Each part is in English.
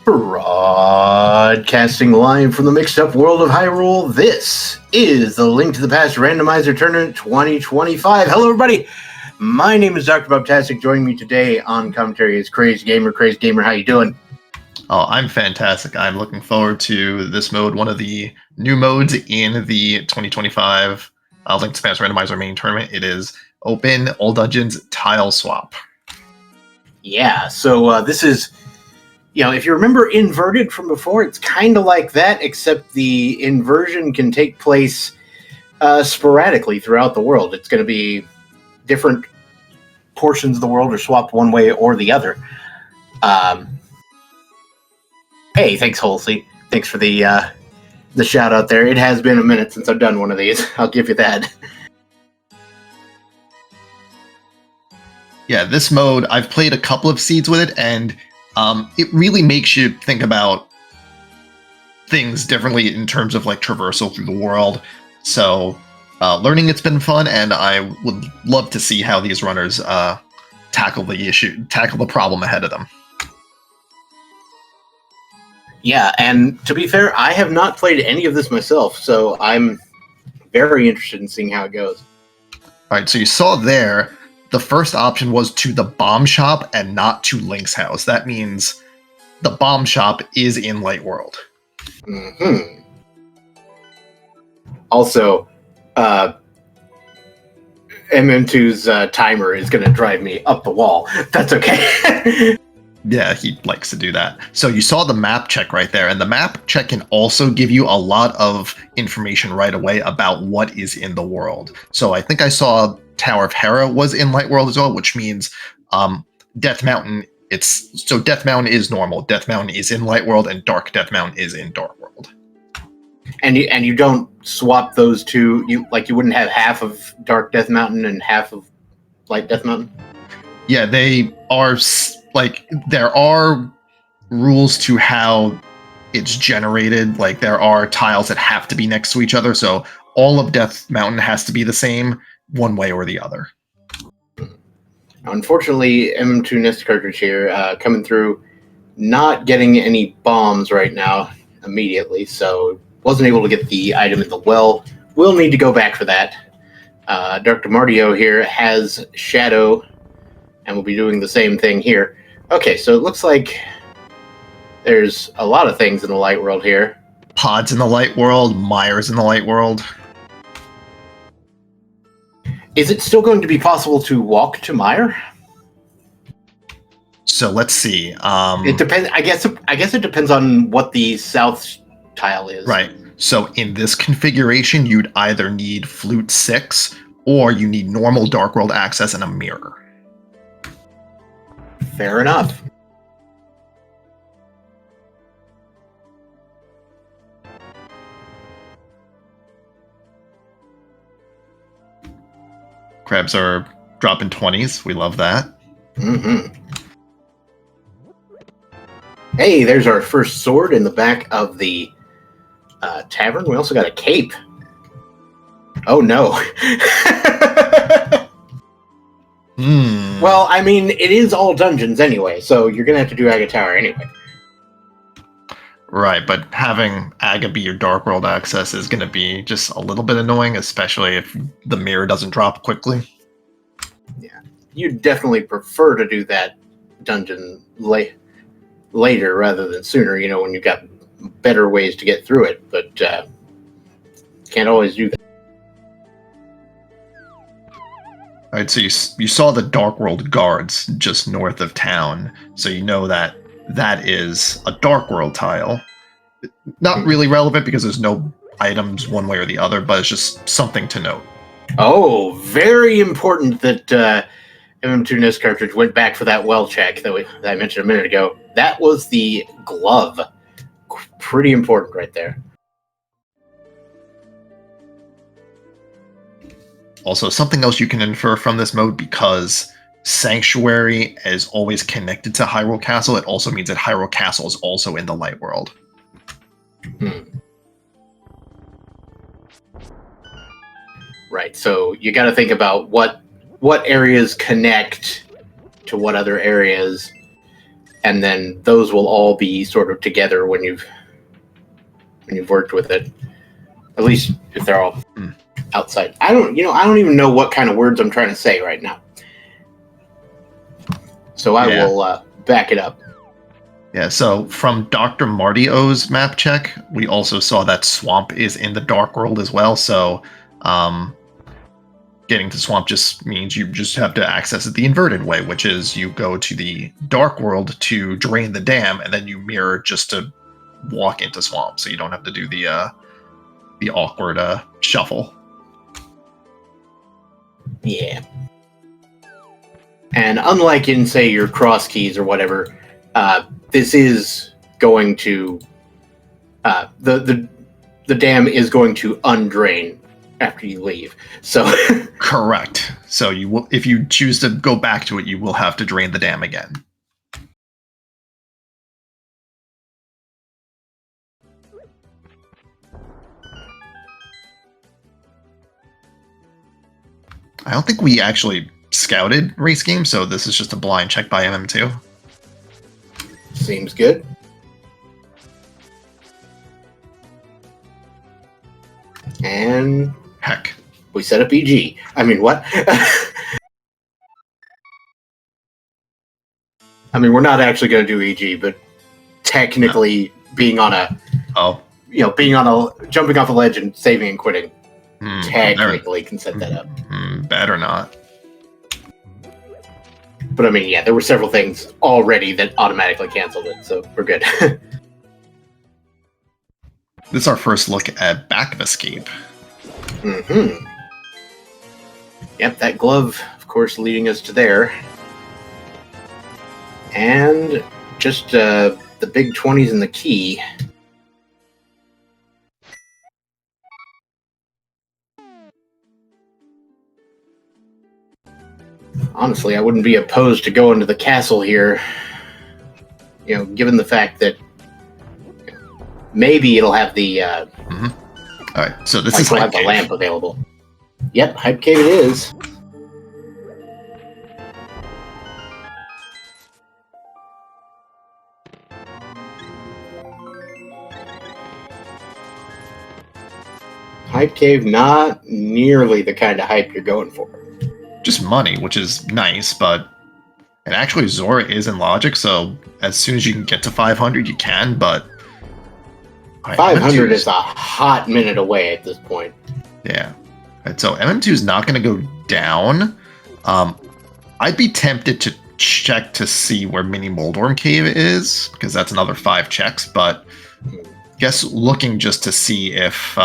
Broadcasting live from the mixed-up world of Hyrule, this is the Link to the Past Randomizer Tournament 2025. Hello, everybody. My name is Dr. Bobtastic. Joining me today on commentary is Crazy Gamer. Crazy Gamer, how you doing? Oh, I'm fantastic. I'm looking forward to this mode, one of the new modes in the 2025 Link to the Past Randomizer main tournament. It is Open All Dungeons Tile Swap. Yeah, so this is... if you remember Inverted from before, it's kind of like that, except the inversion can take place sporadically throughout the world. It's going to be different portions of the world are swapped one way or the other. Hey, thanks, Halsey. Thanks for the shout out there. It has been a minute since I've done one of these. I'll give you that. Yeah, this mode, I've played a couple of seeds with it, and it really makes you think about things differently in terms of like traversal through the world. So learning it's been fun, and I would love to see how these runners tackle the problem ahead of them. Yeah, and to be fair, I have not played any of this myself, so I'm very interested in seeing how it goes. All right, so you saw there, the first option was to the bomb shop and not to Link's house. That means the bomb shop is in Light World. Mm-hmm. Also, MM2's timer is going to drive me up the wall. That's okay. Yeah, he likes to do that. So you saw the map check right there, and the map check can also give you a lot of information right away about what is in the world. So I think I saw Tower of Hera was in Light World as well, which means Death Mountain. Death Mountain is normal. Death Mountain is in Light World, and Dark Death Mountain is in Dark World. And you don't swap those two. You wouldn't have half of Dark Death Mountain and half of Light Death Mountain. Yeah, they are there are rules to how it's generated. Like there are tiles that have to be next to each other, so all of Death Mountain has to be the same one way or the other. Unfortunately, MM2 Nest cartridge here coming through, not getting any bombs right now immediately, so wasn't able to get the item in the well. We'll need to go back for that. Dr. Mardio here has Shadow, and we'll be doing the same thing here. Okay, so it looks like there's a lot of things in the Light World here. Pods in the Light World, Myers in the Light World. Is it still going to be possible to walk to Mire? So let's see. It depends. I guess it depends on what the south tile is. Right. So in this configuration, you'd either need Flute 6 or you need normal Dark World access and a mirror. Fair enough. Crabs are dropping 20s. We love that. Mm-hmm. Hey, there's our first sword in the back of the tavern. We also got a cape. Oh, no. Well, I mean, it is all dungeons anyway, so you're going to have to do Aga Tower anyway. Right, but having Aga be your Dark World access is going to be just a little bit annoying, especially if the mirror doesn't drop quickly. Yeah, you'd definitely prefer to do that dungeon later rather than sooner, when you've got better ways to get through it, but can't always do that. All right, so you saw the Dark World guards just north of town, so you know that is a Dark World tile. Not really relevant because there's no items one way or the other, but it's just something to note. Oh, very important that MM2 Nest cartridge went back for that well check that I mentioned a minute ago. That was the glove. Pretty important right there. Also, something else you can infer from this mode, because Sanctuary is always connected to Hyrule Castle, it also means that Hyrule Castle is also in the Light World. Right, so you got to think about what areas connect to what other areas, and then those will all be sort of together when you've worked with it. At least if they're all outside. I don't even know what kind of words I'm trying to say right now. So I will back it up. Yeah, so from Dr. Marty O's map check, we also saw that Swamp is in the Dark World as well, so getting to Swamp just means you just have to access it the inverted way, which is you go to the Dark World to drain the dam, and then you mirror just to walk into Swamp, so you don't have to do the awkward shuffle. Yeah. And unlike in, say, your cross keys or whatever, this is going to the dam is going to undrain after you leave. So correct. So you will, if you choose to go back to it, you will have to drain the dam again. I don't think we actually scouted race game, so this is just a blind check by MM2. Seems good. And heck, we set up EG. I mean, what? I mean, we're not actually going to do EG, but technically being on a jumping off a ledge and saving and quitting, technically can set that up. Better not. But I mean, yeah, there were several things already that automatically canceled it, so we're good. This is our first look at Back of Escape. Yep, that glove, of course, leading us to there. And just the big 20s in the key. Honestly, I wouldn't be opposed to going to the castle here. You know, given the fact that maybe it'll have the All right, so this is have the lamp available. Yep, Hype Cave it is. Hype Cave, not nearly the kind of hype you're going for. Just money, which is nice, but and actually Zora is in logic, so as soon as you can get to 500, you can, but 500 is a hot minute away at this point. Yeah. Right, so MM2 is not going to go down. I'd be tempted to check to see where Mini Moldworm Cave is, because that's another 5 checks, but I guess looking just to see if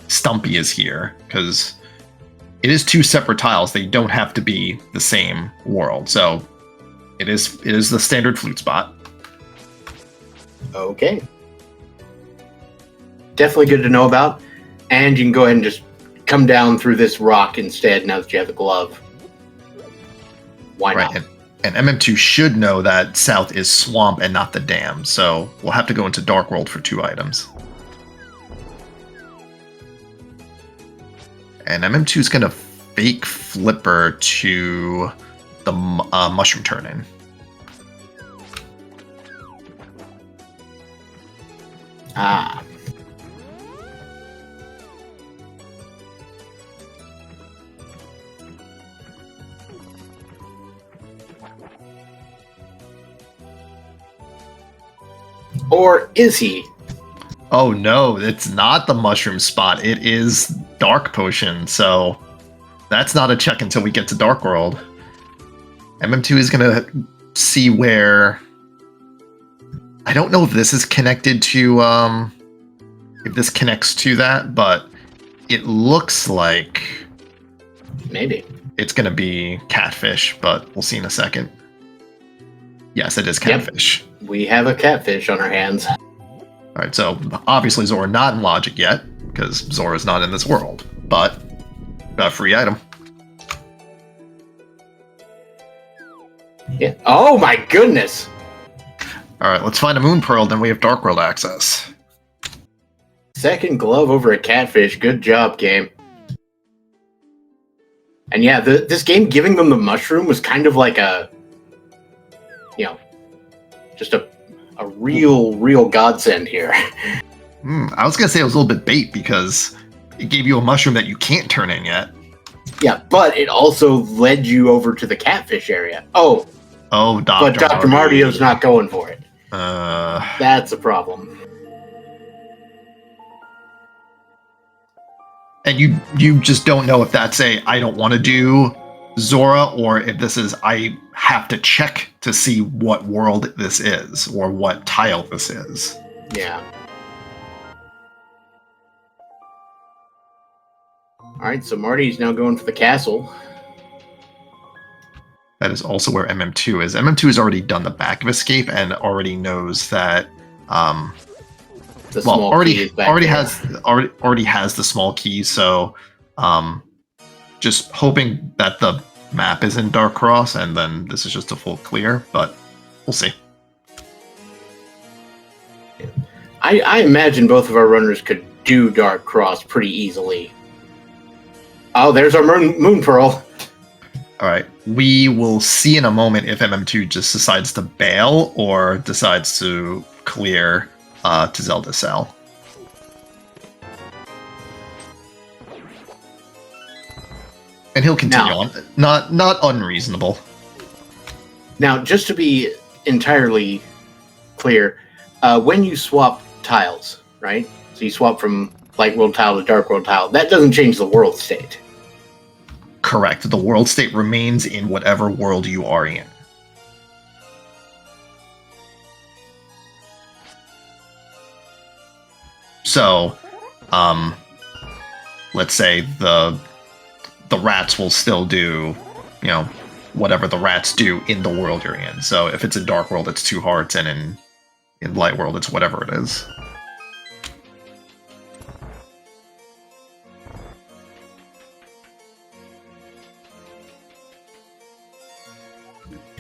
Stumpy is here, because it is 2 separate tiles. They don't have to be the same world, so it is the standard flute spot. Okay. Definitely good to know about. And you can go ahead and just come down through this rock instead now that you have the glove. Why not? And MM2 should know that south is swamp and not the dam, so we'll have to go into Dark World for 2 items. And MM2 is going to fake Flipper to the mushroom turn-in. Ah. Or is he? Oh no, it's not the mushroom spot. It is Dark Potion, so that's not a check until we get to Dark World. MM2 is going to see where... I don't know if this is connected to... if this connects to that, but it looks like... Maybe. It's going to be catfish, but we'll see in a second. Yes, it is catfish. Yep. We have a catfish on our hands. Alright, so obviously Zora not in logic yet, because Zora's not in this world, but a free item. Yeah. Oh my goodness! Alright, let's find a Moon Pearl, then we have Dark World access. Second glove over a catfish. Good job, game. And yeah, this game giving them the mushroom was kind of like a... You know, Just a real godsend here. I was gonna say it was a little bit bait because it gave you a mushroom that you can't turn in yet. Yeah, but it also led you over to the catfish area. Oh, Dr. But Dr. Martio's not going for it. That's a problem. And you just don't know if that's I don't want to do Zora, or if this is I have to check to see what world this is or what tile this is. Yeah. Alright, so Marty's now going for the castle. That is also where MM2 is. MM2 has already done the back of escape and already knows that already has the small key, so just hoping that the map is in Dark Cross and then this is just a full clear, but we'll see. I imagine both of our runners could do Dark Cross pretty easily. Oh, there's our moon pearl. All right, we will see in a moment if MM2 just decides to bail or decides to clear to Zelda Cell. And he'll continue on. Not unreasonable. Now, just to be entirely clear, when you swap tiles, right? So you swap from Light World tile to Dark World tile, that doesn't change the world state. Correct. The world state remains in whatever world you are in. So, let's say the rats will still do, whatever the rats do in the world you're in. So if it's in Dark World, it's 2 hearts, and in Light World, it's whatever it is.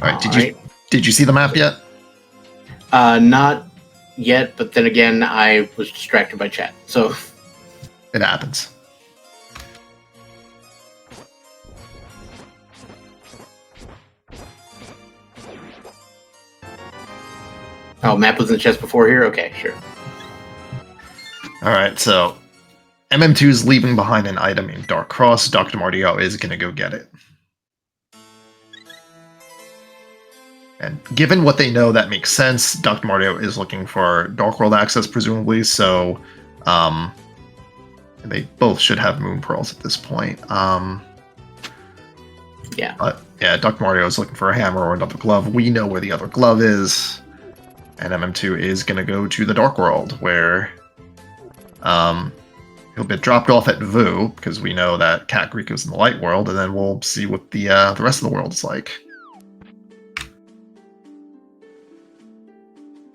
All right. Did you see the map yet? Not yet, but then again, I was distracted by chat, so it happens. Oh, map was in the chest before here? Okay, sure. Alright, so MM2 is leaving behind an item in Dark Cross. Dr. Martio is going to go get it. And given what they know, that makes sense. Dr. Martio is looking for Dark World access, presumably, so they both should have Moon Pearls at this point. Yeah. But yeah, Dr. Martio is looking for a hammer or another glove. We know where the other glove is. And MM2 is going to go to the Dark World, where he'll be dropped off at Vu, because we know that Cat Greek is in the Light World, and then we'll see what the rest of the world is like.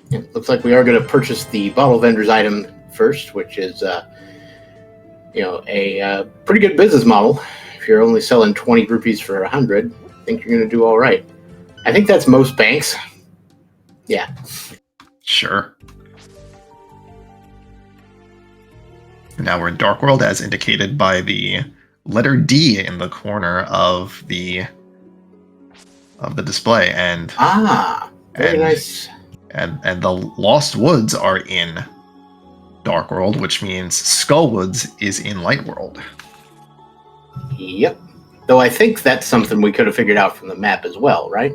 Yeah, looks like we are going to purchase the bottle vendor's item first, which is a pretty good business model. If you're only selling 20 rupees for 100, I think you're going to do all right. I think that's most banks. Yeah. Sure. Now we're in Dark World, as indicated by the letter D in the corner of the display, and very nice. And the Lost Woods are in Dark World, which means Skullwoods is in Light World. Yep. Though I think that's something we could have figured out from the map as well, right?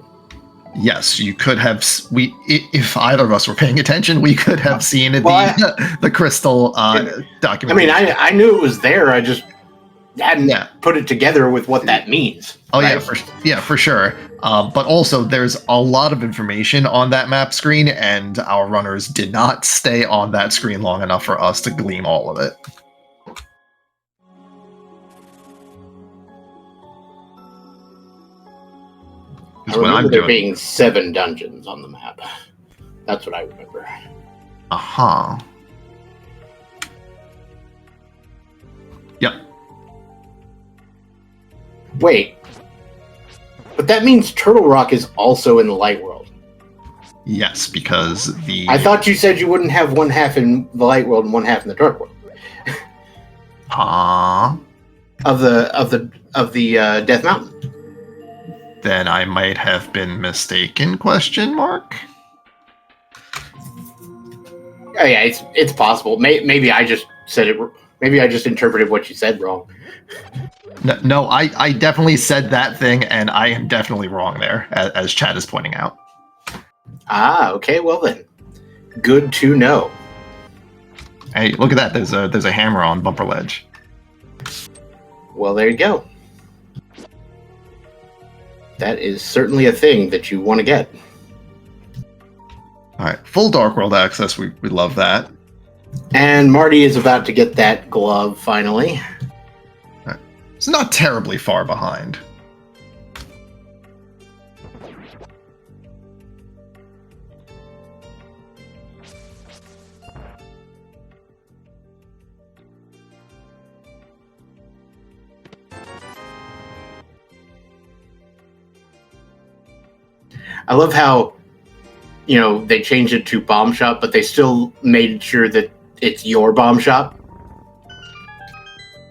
Yes, you could have. If either of us were paying attention, we could have seen the crystal documentation. I mean, I knew it was there. I just hadn't put it together with what that means. Oh, right? for sure. But also, there's a lot of information on that map screen, and our runners did not stay on that screen long enough for us to glean all of it. I remember there being 7 dungeons on the map. That's what I remember. Uh-huh. Yep. Wait. But that means Turtle Rock is also in the Light World. Yes, because the... I thought you said you wouldn't have one half in the Light World and one half in the Dark World. Of the Death Mountain. Then I might have been mistaken, question mark? Oh, yeah, it's possible. Maybe I just said it. Maybe I just interpreted what you said wrong. No, I definitely said that thing, and I am definitely wrong there, as Chad is pointing out. Ah, okay. Well then, good to know. Hey, look at that. There's a hammer on Bumper Ledge. Well, there you go. That is certainly a thing that you want to get. All right, full Dark World access. We love that. And Marty is about to get that glove finally. Right. It's not terribly far behind. I love how, they changed it to bomb shop, but they still made sure that it's your bomb shop.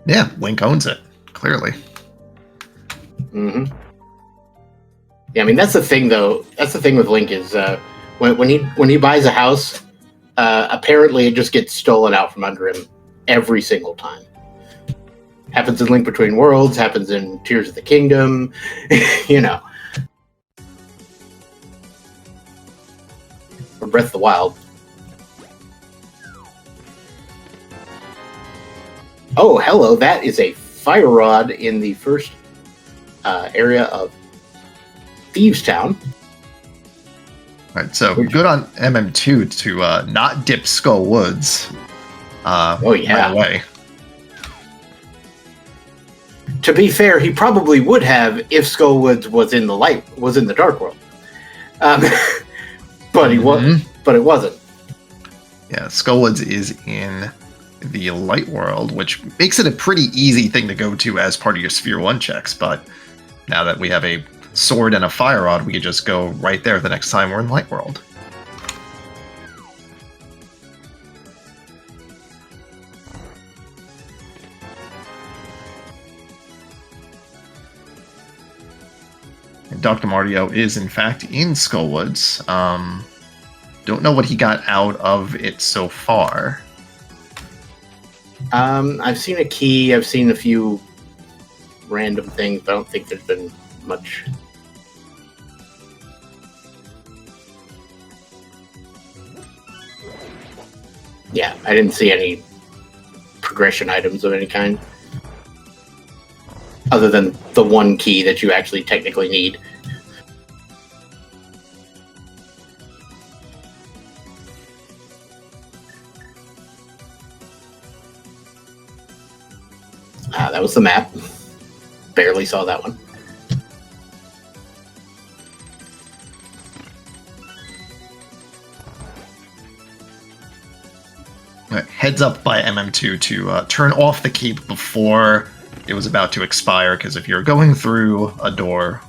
Yeah, Link owns it, clearly. Mm-hmm. Yeah, I mean, that's the thing, though. That's the thing with Link is when he buys a house, apparently it just gets stolen out from under him every single time. Happens in Link Between Worlds, happens in Tears of the Kingdom, Or Breath of the Wild. Oh, hello, that is a fire rod in the first area of Thieves Town. All right, so good on MM2 to not dip Skull Woods right away. To be fair, he probably would have if Skull Woods was in the Dark World. But he wasn't. But it wasn't. Yeah, Skullwoods is in the Light World, which makes it a pretty easy thing to go to as part of your Sphere 1 checks, but now that we have a sword and a fire rod, we could just go right there the next time we're in Light World. And Dr. Mario is, in fact, in Skullwoods. Don't know what he got out of it so far. I've seen a key. I've seen a few random things, but I don't think there's been much. Yeah, I didn't see any progression items of any kind. Other than the one key that you actually technically need. That was the map. Barely saw that one. Right, heads up by MM2 to turn off the keep before it was about to expire, because if you're going through a door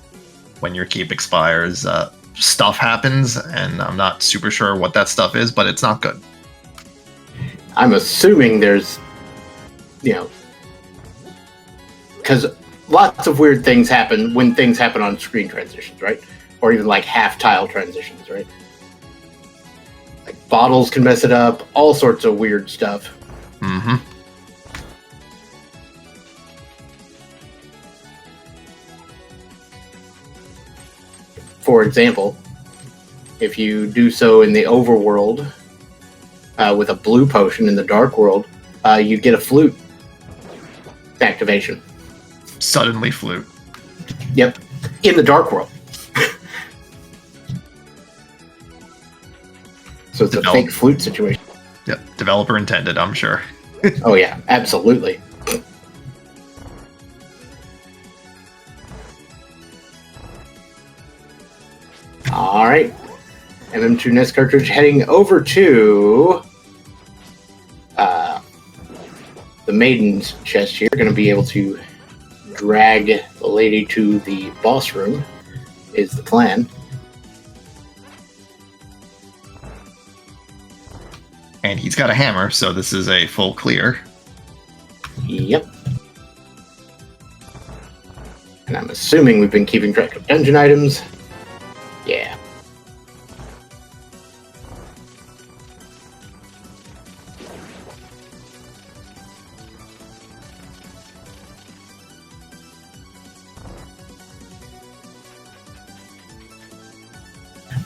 when your keep expires, stuff happens, and I'm not super sure what that stuff is, but it's not good. I'm assuming there's, because lots of weird things happen when things happen on screen transitions, right? Or even like half tile transitions, right? Like bottles can mess it up, all sorts of weird stuff. Mm-hmm. For example, if you do so in the overworld with a blue potion in the dark world, you get a flute activation. Suddenly flute. Yep, in the dark world. So it's a fake flute situation. Yep, developer intended, I'm sure. Oh yeah, absolutely. All right, MM2 NES cartridge heading over to the Maiden's chest here. Going to be able to drag the lady to the boss room is the plan. And he's got a hammer, so this is a full clear. Yep. And I'm assuming we've been keeping track of dungeon items. Yeah.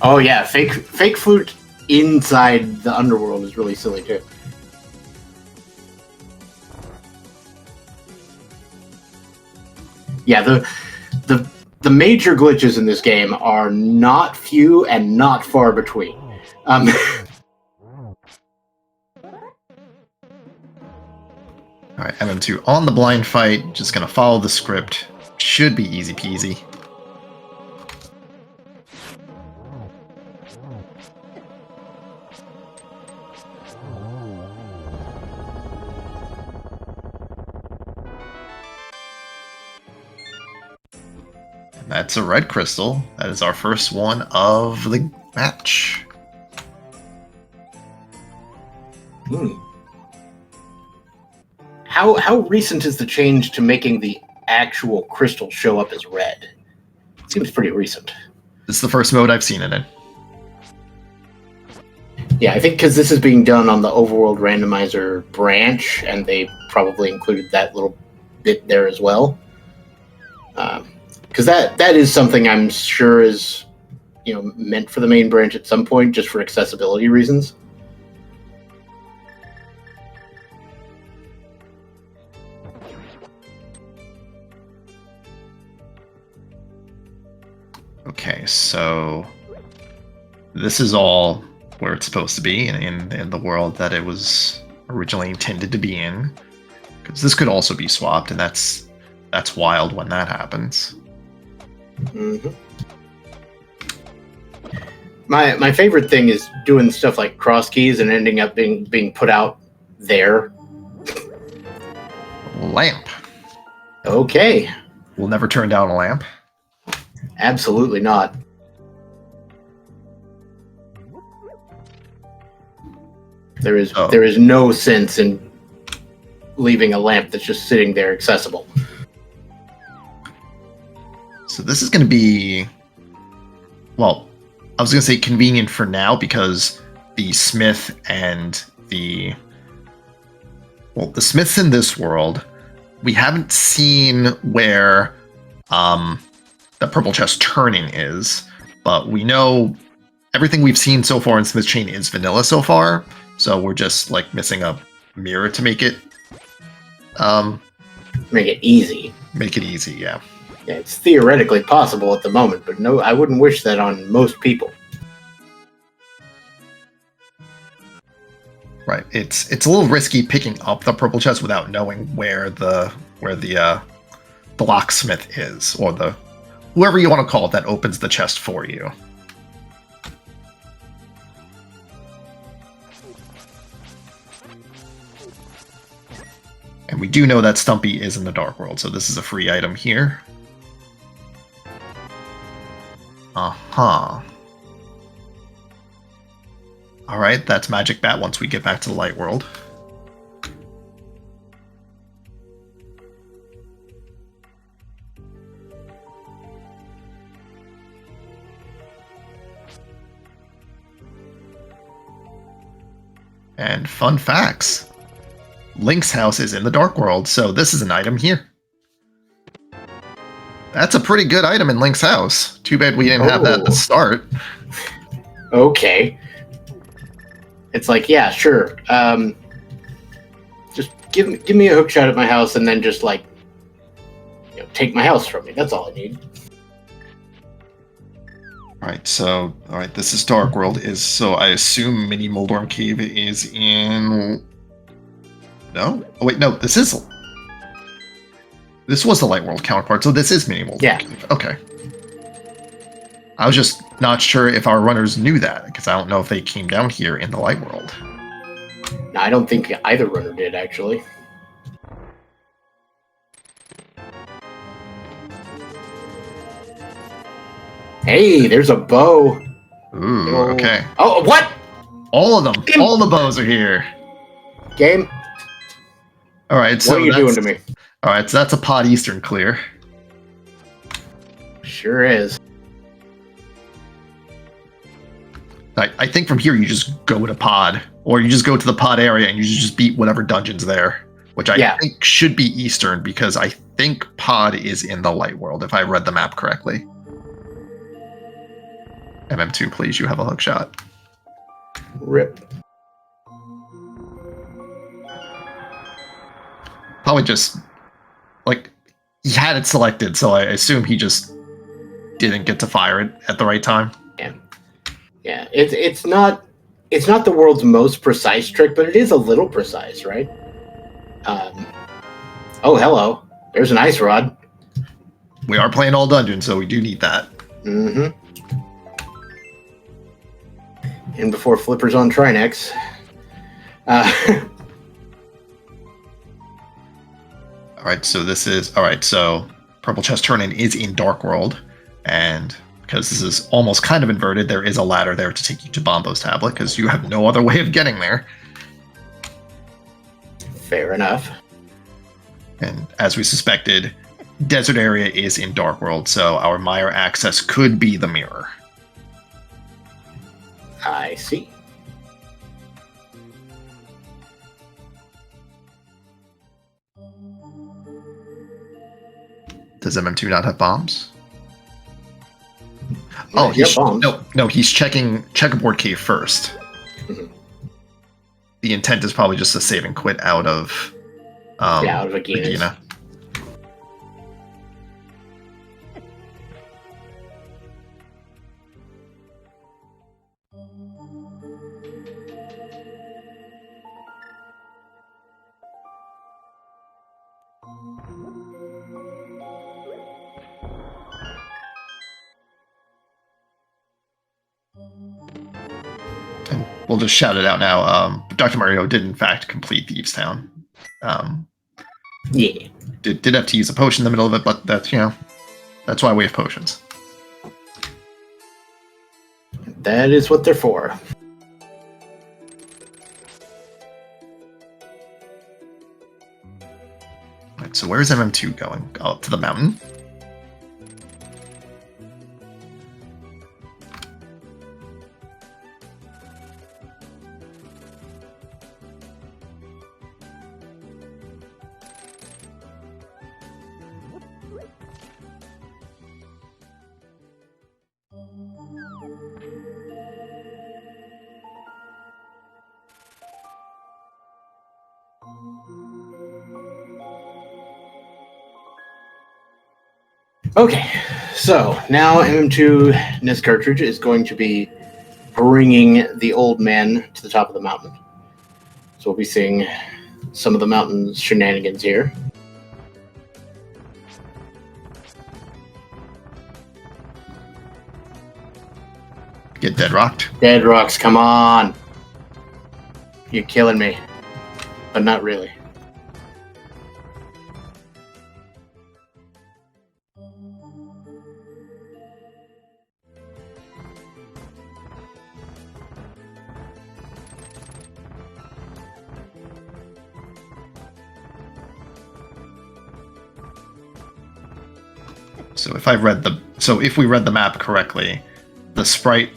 Oh yeah, fake flute inside the underworld is really silly too. Yeah, the major glitches in this game are not few and not far between. All right, MM2 on the blind fight. Just gonna follow the script. Should be easy peasy. And that's a red crystal. That is our first one of the match. How recent is the change to making the actual crystal show up as red? Seems pretty recent. This is the first mode I've seen it in. Yeah, I think because this is being done on the overworld randomizer branch, and they probably included that little bit there as well. Because that is something I'm sure is, meant for the main branch at some point, just for accessibility reasons. Okay, so this is all where it's supposed to be in the world that it was originally intended to be in. Because this could also be swapped, and that's wild when that happens. Mm-hmm. My favorite thing is doing stuff like cross keys and ending up being put out there. Lamp. Okay. We'll never turn down a lamp. Absolutely not. There is no sense in leaving a lamp that's just sitting there accessible. So this is going to be, well, I was going to say convenient for now because the smith and the smiths in this world, we haven't seen where the purple chest turning is, but we know everything we've seen so far in Smith Chain is vanilla so far, so we're just like missing a mirror to make it make it easy. Make it easy, yeah. Yeah, it's theoretically possible at the moment, but no, I wouldn't wish that on most people. Right. It's a little risky picking up the purple chest without knowing where the locksmith is, or the whoever you want to call it that opens the chest for you. And we do know that Stumpy is in the Dark World, so this is a free item here. Uh-huh. Alright, that's Magic Bat once we get back to the Light World. And fun facts. Link's house is in the Dark World, so this is an item here. That's a pretty good item in Link's house. Too bad we didn't have that at the start. Okay. It's like, yeah, sure. Just give me a hook shot at my house and then just like, take my house from me. That's all I need. Alright, this is Dark World. So I assume Mini Moldorm Cave is in... No? Oh wait, no, this was the Light World counterpart, so this is Mini Moldorm Cave. Okay. I was just not sure if our runners knew that, because I don't know if they came down here in the Light World. No, I don't think either runner did, actually. Hey, there's a bow. Ooh, okay. Oh, what? All of them. Game. All the bows are here. Game. All right, so what are you doing to me? All right, so that's a Pod Eastern clear. Sure is. I think from here you just go to Pod, or you just go to the Pod area and you just beat whatever dungeon's there, which I think should be Eastern, because I think Pod is in the Light World, if I read the map correctly. MM2, please, you have a hook shot. Rip. Probably just, like, he had it selected, so I assume he just didn't get to fire it at the right time. Yeah. It's not the world's most precise trick, but it is a little precise, right? Oh, hello. There's an ice rod. We are playing all dungeons, so we do need that. Mm-hmm. And before Flipper's on Trinex. Alright, so this is... Alright, so Purple Chest Turn-In is in Dark World, and because this is almost kind of inverted, there is a ladder there to take you to Bombo's tablet, because you have no other way of getting there. Fair enough. And as we suspected, Desert Area is in Dark World, so our Mire access could be the mirror. I see. Does MM2 not have bombs? Oh, no, he's checking Checkerboard Cave first. Mm-hmm. The intent is probably just to save and quit out of out of Agena. And we'll just shout it out now. Dr. Mario did in fact complete Thieves Town. Yeah. Did have to use a potion in the middle of it, but that's, that's why we have potions. That is what they're for. Right, so where is MM2 going? Oh, up to the mountain? Okay, so now MM2 NES cartridge is going to be bringing the old man to the top of the mountain. So we'll be seeing some of the mountain's shenanigans here. Get dead rocked. Dead rocks, come on! You're killing me. But not really. So if we read the map correctly, the screen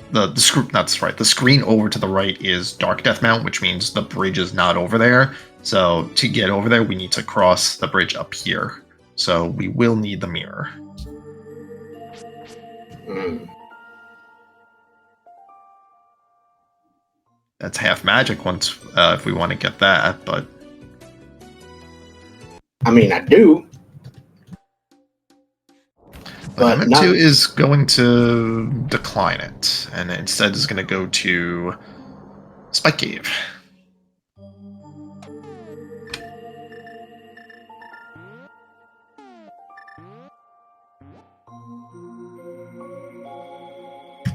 over to the right is Dark Death Mount, which means the bridge is not over there. So to get over there, we need to cross the bridge up here. So we will need the mirror. That's half magic once if we want to get that, but I mean, I do. But MM2 is going to decline it, and instead is going to go to Spike Cave.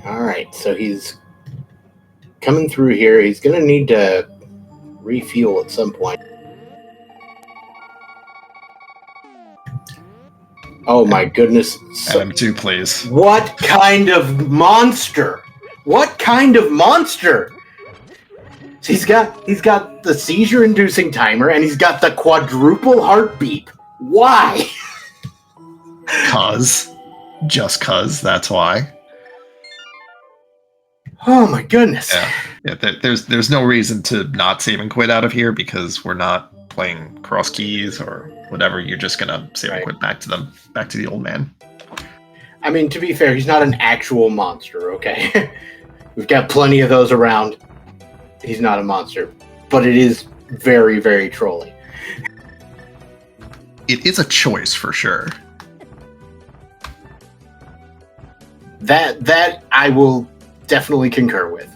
Alright, so he's coming through here. He's going to need to refuel at some point. Oh my goodness. MM2, please. What kind of monster? What kind of monster? So he's got the seizure-inducing timer, and he's got the quadruple heartbeat. Why? Just cause, that's why. Oh my goodness. Yeah, there's no reason to not save and quit out of here because we're not playing cross keys or whatever. You're just gonna save and quit back to the old man. I mean, to be fair, he's not an actual monster, okay? We've got plenty of those around. He's not a monster. But it is very, very trolly. It is a choice for sure. That I will definitely concur with.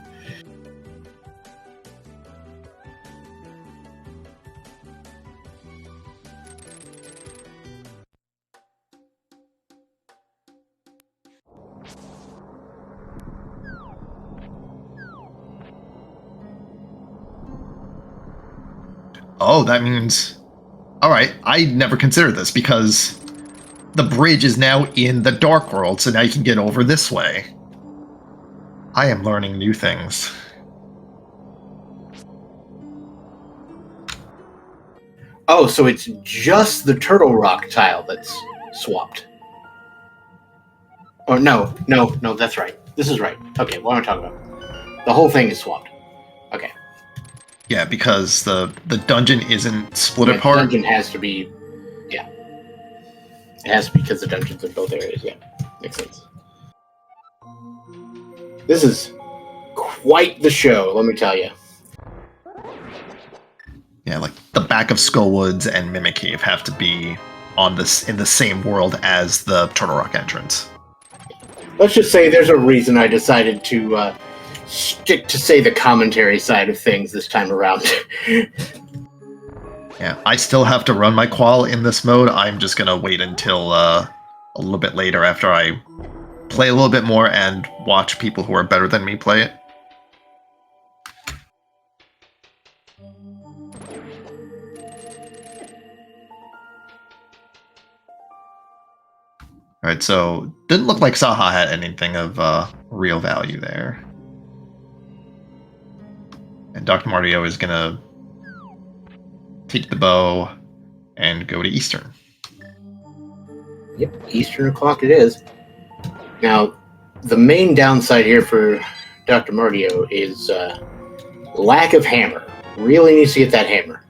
Oh, that means... Alright, I never considered this because the bridge is now in the Dark World, so now you can get over this way. I am learning new things. Oh, so it's just the Turtle Rock tile that's swapped. Or no, that's right. This is right. Okay, what am I talking about? The whole thing is swapped. Okay. Yeah, because the dungeon isn't split The apart. dungeon has to be... Yeah. It has to be because the dungeons in both areas, yeah. Makes sense. This is quite the show, let me tell you. Yeah, like the back of Skullwoods and Mimic Cave have to be on this in the same world as the Turtle Rock entrance. Let's just say there's a reason I decided to stick to, say, the commentary side of things this time around. Yeah, I still have to run my qual in this mode. I'm just gonna wait until a little bit later after I play a little bit more and watch people who are better than me play it. Alright, so didn't look like Saha had anything of real value there. And Dr. Mario is gonna take the bow and go to Eastern. Yep, Eastern o'clock it is. Now, the main downside here for Dr. Mardio is lack of hammer. Really needs to get that hammer.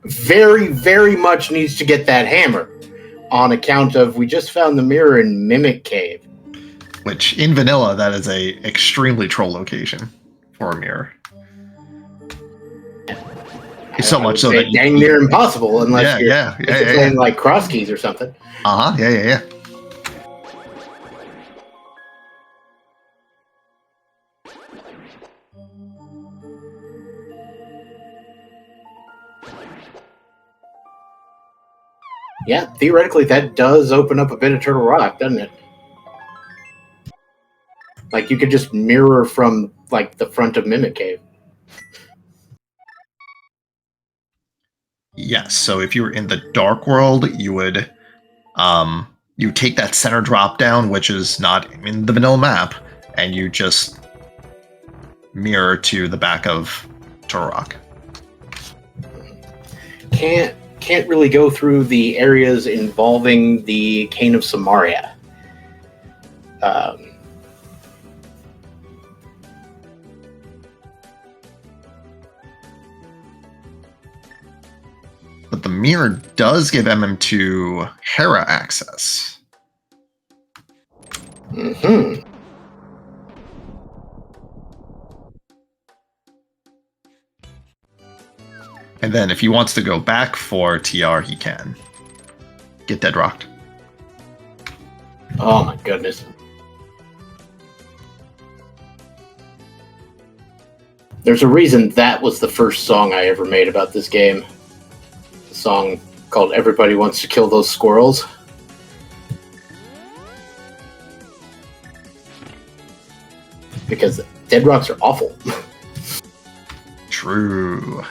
Very, very much needs to get that hammer. On account of, we just found the mirror in Mimic Cave. Which, in vanilla, that is a extremely troll location for a mirror. So much so that dang near impossible unless you're playing like cross keys or something. Yeah. Yeah, theoretically that does open up a bit of Turtle Rock, doesn't it? Like you could just mirror from like the front of Mimic Cave. Yes, so if you were in the Dark World, you would you take that center drop down, which is not in the vanilla map, and you just mirror to the back of Turtle Rock. Can't really go through the areas involving the Cane of Samaria. But the mirror does give MM2 Hera access. Mm-hmm. And then if he wants to go back for TR, he can. Get dead rocked. Oh my goodness. There's a reason that was the first song I ever made about this game. A song called Everybody Wants to Kill Those Squirrels. Because dead rocks are awful. True.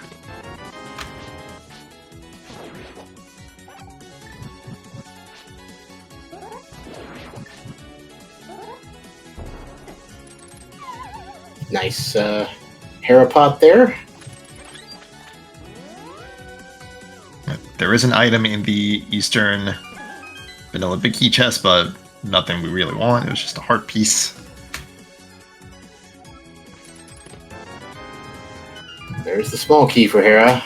Nice Hera pot there. There is an item in the Eastern vanilla big key chest, but nothing we really want. It was just a heart piece. There's the small key for Hera.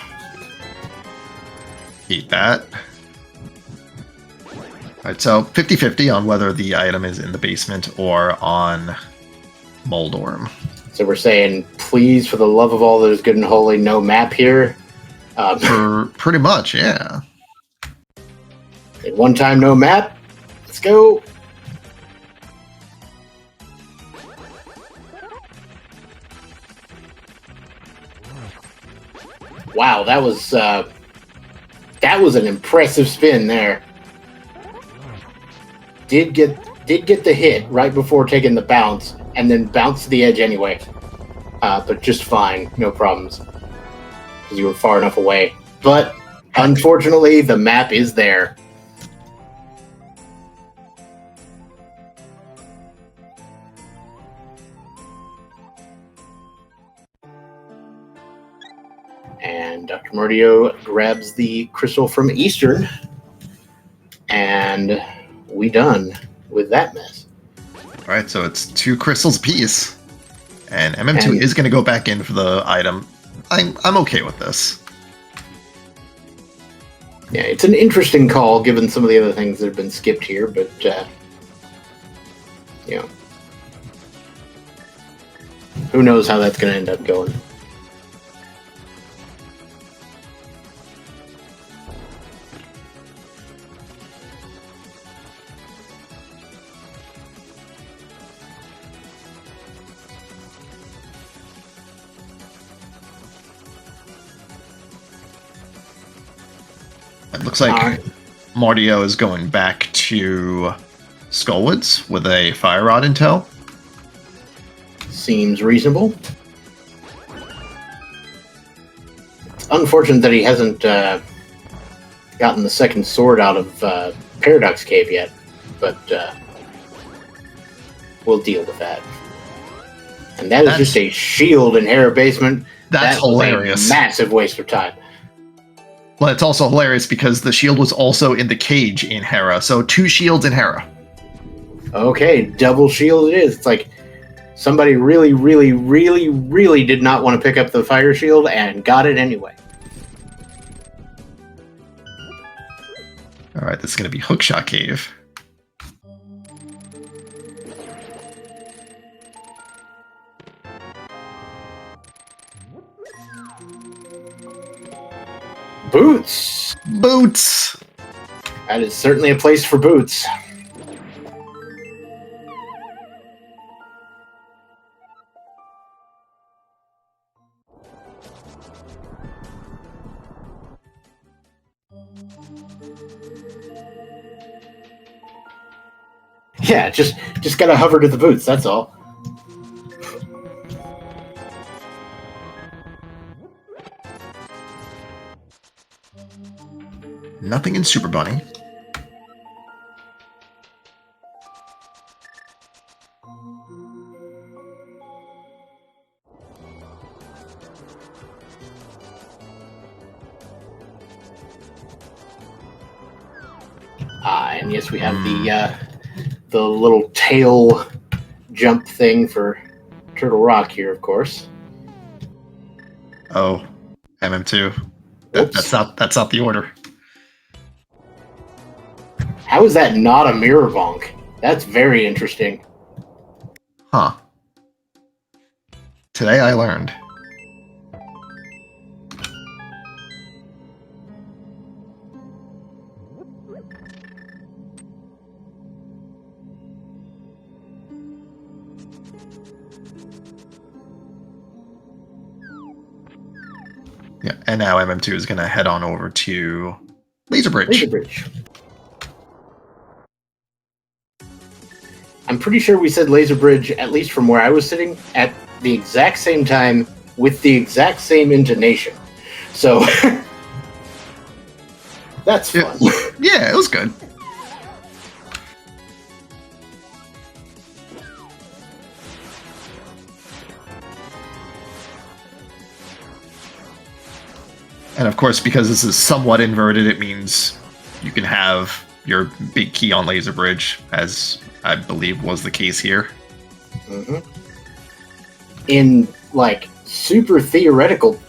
Eat that. Alright, so 50-50 on whether the item is in the basement or on Moldorm. So we're saying, please, for the love of all that is good and holy, no map here. Pretty much, yeah. One time, no map. Let's go. Wow, that was an impressive spin there. Did get the hit right before taking the bounce, and then bounced to the edge anyway. But just fine, no problems, because you were far enough away. But unfortunately, the map is there. And Dr. Murdio grabs the crystal from Eastern, and we done with that mess. All right, so it's 2 crystals apiece, and MM2 is going to go back in for the item. I'm okay with this. Yeah, it's an interesting call given some of the other things that have been skipped here, but you know, who knows how that's going to end up going. It looks like Mardio is going back to Skullwoods with a fire rod in tow. Seems reasonable. It's unfortunate that he hasn't gotten the second sword out of Paradox Cave yet, but we'll deal with that. And that's just a shield in Hera Basement. That's hilarious. A massive waste of time. Well, it's also hilarious because the shield was also in the cage in Hera, so 2 shields in Hera. Okay, double shield it is. It's like somebody really, really, really, really did not want to pick up the fire shield and got it anyway. Alright, this is going to be Hookshot Cave. Boots! Boots! That is certainly a place for boots. Yeah, just gotta hover to the boots, that's all. Nothing in Super Bunny. And yes, we have the little tail jump thing for Turtle Rock here, of course. Oh, MM2. That's not the order. How is that not a mirror bonk? That's very interesting. Huh. Today I learned. Yeah, and now MM2 is going to head on over to Laser Bridge. Laser Bridge. I'm pretty sure we said Laser Bridge, at least from where I was sitting, at the exact same time with the exact same intonation. So that's fun. Yeah, it was good. And of course, because this is somewhat inverted, it means you can have your big key on Laser Bridge, as I believe was the case here. Mm-hmm. In, like, super theoretical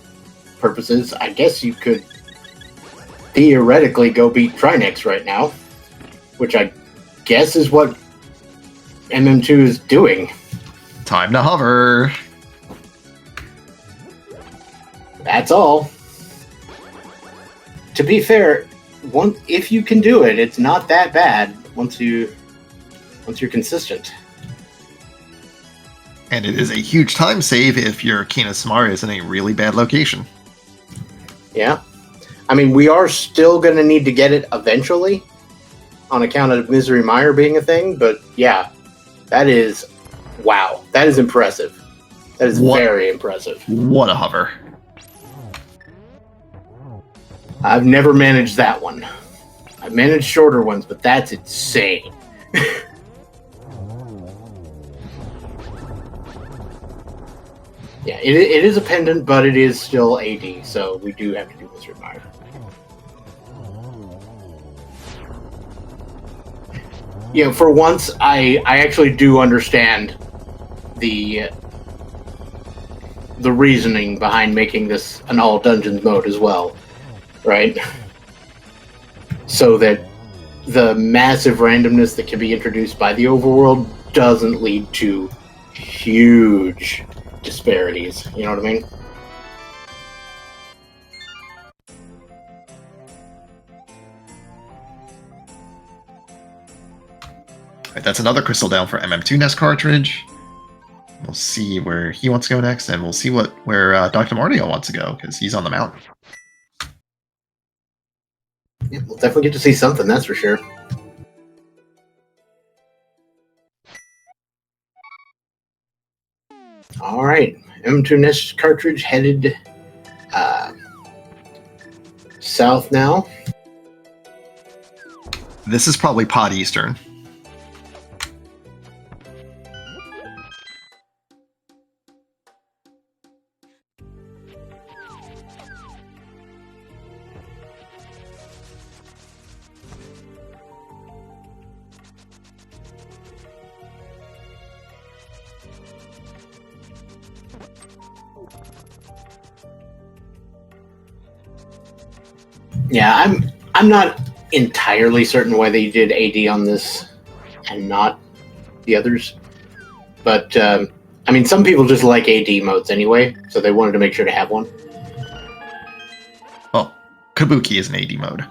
purposes, I guess you could theoretically go beat Trinex right now. which I guess is what MM2 is doing. Time to hover. That's all. To be fair, if you can do it, it's not that bad once you're consistent. And it is a huge time save if your Kinasumari is in a really bad location. Yeah. I mean, we are still going to need to get it eventually on account of Misery Mire being a thing, but yeah, that is, wow, that is impressive. That is very impressive. What a hover. I've never managed that one. I've managed shorter ones, but that's insane. Yeah, it is a pendant, but it is still AD, so we do have to do Misery Mire. Yeah, for once, I actually do understand the reasoning behind making this an all dungeons mode as well, right? So that the massive randomness that can be introduced by the overworld doesn't lead to huge disparities. You know what I mean? Right, that's another crystal down for MM2 Nest cartridge. We'll see where he wants to go next, and we'll see where Dr. Mardio wants to go, because he's on the mountain. Yeah, we'll definitely get to see something, that's for sure. All right, M2 Nest cartridge headed south now. This is probably Pod Eastern. Yeah, I'm not entirely certain why they did AD on this and not the others, but I mean, some people just like AD modes anyway, so they wanted to make sure to have one. Well, Kabuki is an AD mode.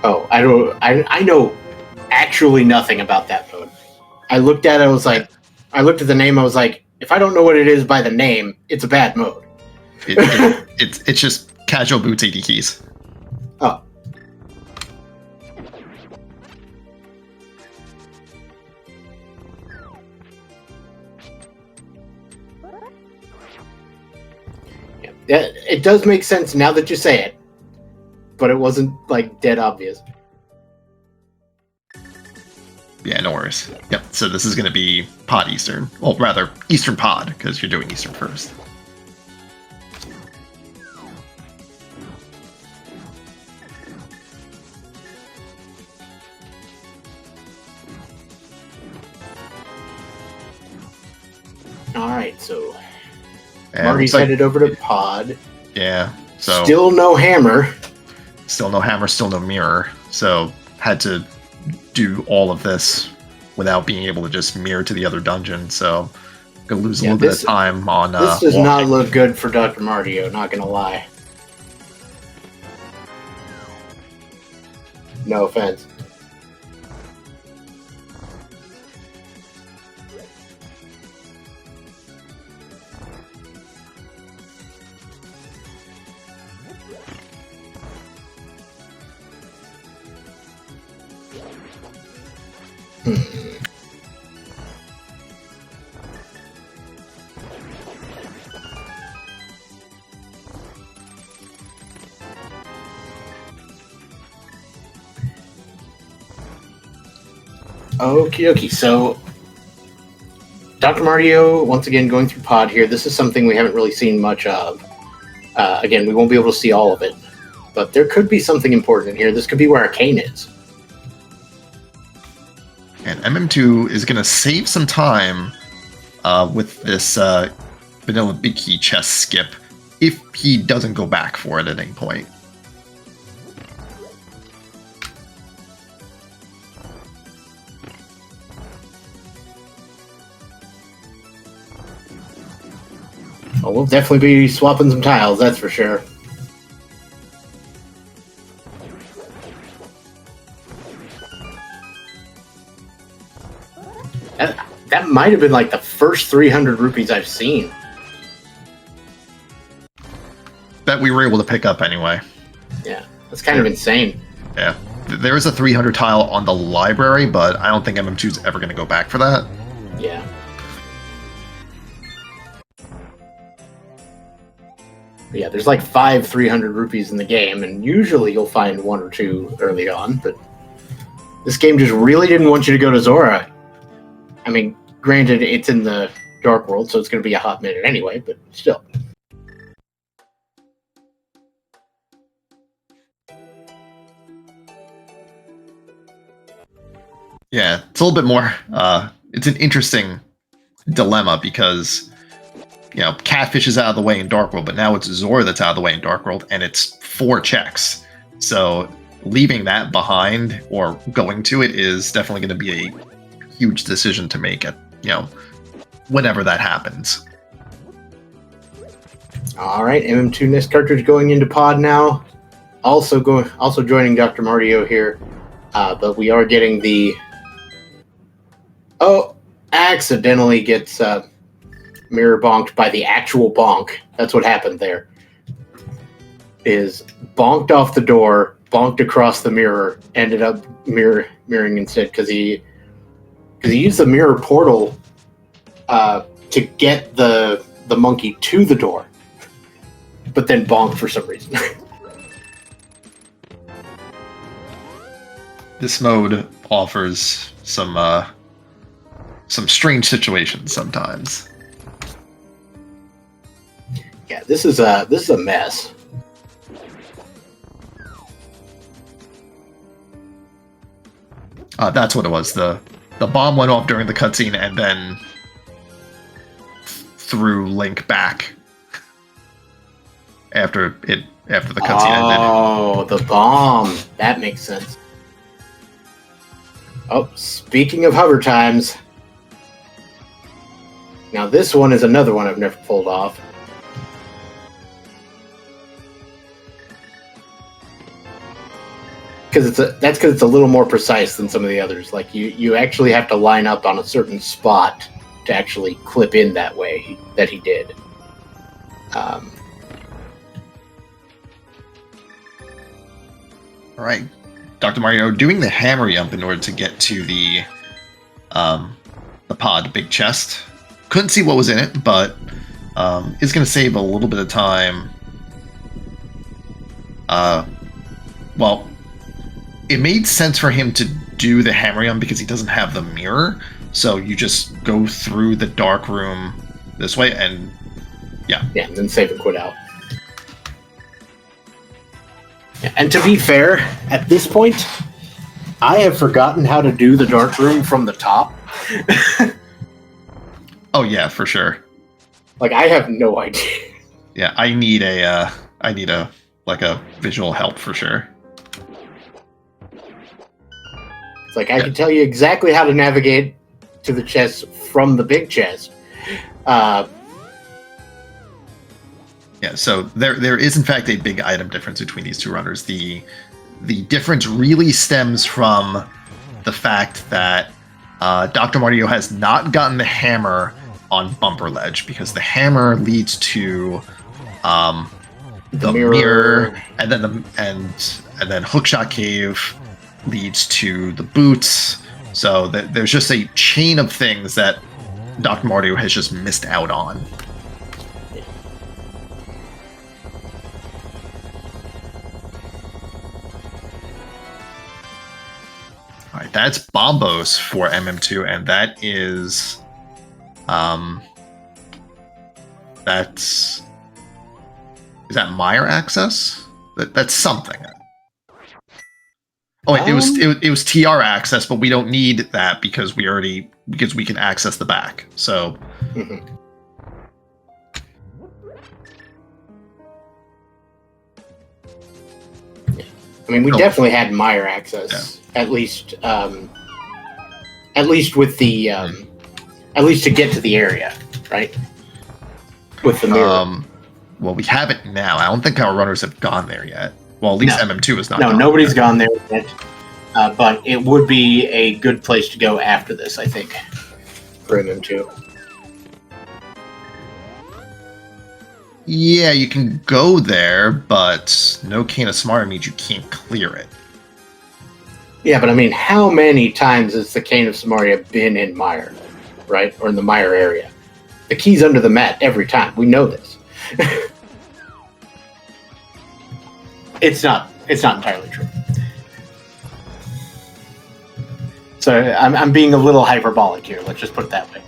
Oh, I know actually nothing about that mode. I looked at it, I looked at the name, I was like, if I don't know what it is by the name, it's a bad mode. It's just casual boots AD keys. Oh. Yeah, it does make sense now that you say it, but it wasn't like dead obvious. Yeah, no worries. Yep, so this is going to be Pod Eastern. Well, rather, Eastern Pod, because you're doing Eastern first. Alright, so And Marty's headed over to Pod. Yeah, so... Still no hammer. Still no hammer, still no mirror. So, had to do all of this without being able to just mirror to the other dungeon, so gonna lose a little bit of time on this does not look good for Dr. Mardio, not gonna lie. No offense. Okie dokie, so Dr. Mardio, once again, going through Pod here. This is something we haven't really seen much of. Again, we won't be able to see all of it, but there could be something important in here. This could be where Arcane is. And MM2 is going to save some time with this Vanilla Big Key chest skip if he doesn't go back for it at any point. Well, we'll definitely be swapping some tiles, that's for sure. That might have been like the first 300 rupees I've seen. That we were able to pick up anyway. Yeah, that's kind of insane. Yeah. There is a 300 tile on the library, but I don't think MM2 is ever going to go back for that. Yeah. But yeah, there's like 5 300 rupees in the game, and usually you'll find 1 or 2 early on, but this game just really didn't want you to go to Zora. I mean, granted, it's in the Dark World, so it's going to be a hot minute anyway, but still. Yeah, it's a little bit more, it's an interesting dilemma because, you know, Catfish is out of the way in Dark World, but now it's Zora that's out of the way in Dark World, and it's 4 checks. So leaving that behind or going to it is definitely going to be a huge decision to make at, you know, whenever that happens. All right, MM2 Nest cartridge going into pod now. Also joining Dr. Mario here, but we are getting the. Oh, accidentally gets mirror bonked by the actual bonk. That's what happened there. Is bonked off the door, bonked across the mirror, ended up mirroring instead because he used the mirror portal to get the monkey to the door, but then bonked for some reason. This mode offers some strange situations sometimes. Yeah, this is a mess. That's what it was. The bomb went off during the cutscene and then threw Link back after the cutscene ended. Oh, the bomb. That makes sense. Oh, speaking of hover times. Now this one is another one I've never pulled off. That's because it's a little more precise than some of the others. Like you actually have to line up on a certain spot to actually clip in that way that he did. All right, Dr. Mario doing the hammer jump in order to get to the pod big chest. Couldn't see what was in it, but it's going to save a little bit of time. Well, it made sense for him to do the hammer jump because he doesn't have the mirror. So you just go through the dark room this way, and yeah, and then save and quit out. Yeah, and to be fair, at this point, I have forgotten how to do the dark room from the top. Oh yeah, for sure. Like I have no idea. Yeah, I need a visual help for sure. It's like I can tell you exactly how to navigate to the chest from the big chest. Yeah, so there is in fact a big item difference between these two runners. The difference really stems from the fact that Dr. Mario has not gotten the hammer on Bumper Ledge because the hammer leads to the mirror, and then Hookshot Cave leads to the boots. So there's just a chain of things that Dr. Mario has just missed out on. All right, that's Bombos for MM2, and that is, is that Meyer access? That's something. Oh, wait, it was TR access, but we don't need that because we can access the back. So. Mm-hmm. I mean, we definitely had Meyer access, at least with the, at least to get to the area, right? with the mirror. Well, we have it now. I don't think our runners have gone there yet. Well, at least No. MM2 is not. No, nobody's gone there yet. But it would be a good place to go after this, I think, for MM2. Yeah, you can go there, but no Cane of Samara means you can't clear it. Yeah, but I mean, how many times has the Cane of Samaria been in Mire, right? Or in the Mire area? The key's under the mat every time. We know this. It's not entirely true. So I'm being a little hyperbolic here. Let's just put it that way.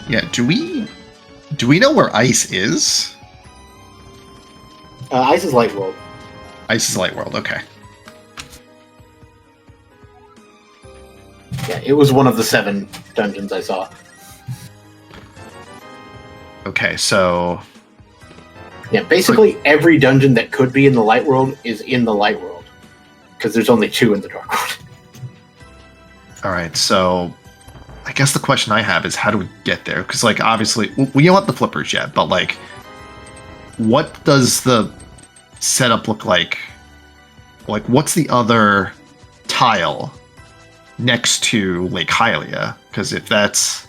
Yeah, do we know where Ice is? Ice is Light World. Ice is Light World, okay. Yeah, it was one of the 7 dungeons I saw. Okay, so... Yeah, basically every dungeon that could be in the Light World is in the Light World. Because there's only 2 in the Dark World. Alright, so... I guess the question I have is how do we get there? Because, like, obviously, we don't have the flippers yet, but, like, what does the setup look like? Like, what's the other tile next to Lake Hylia? Because if that's...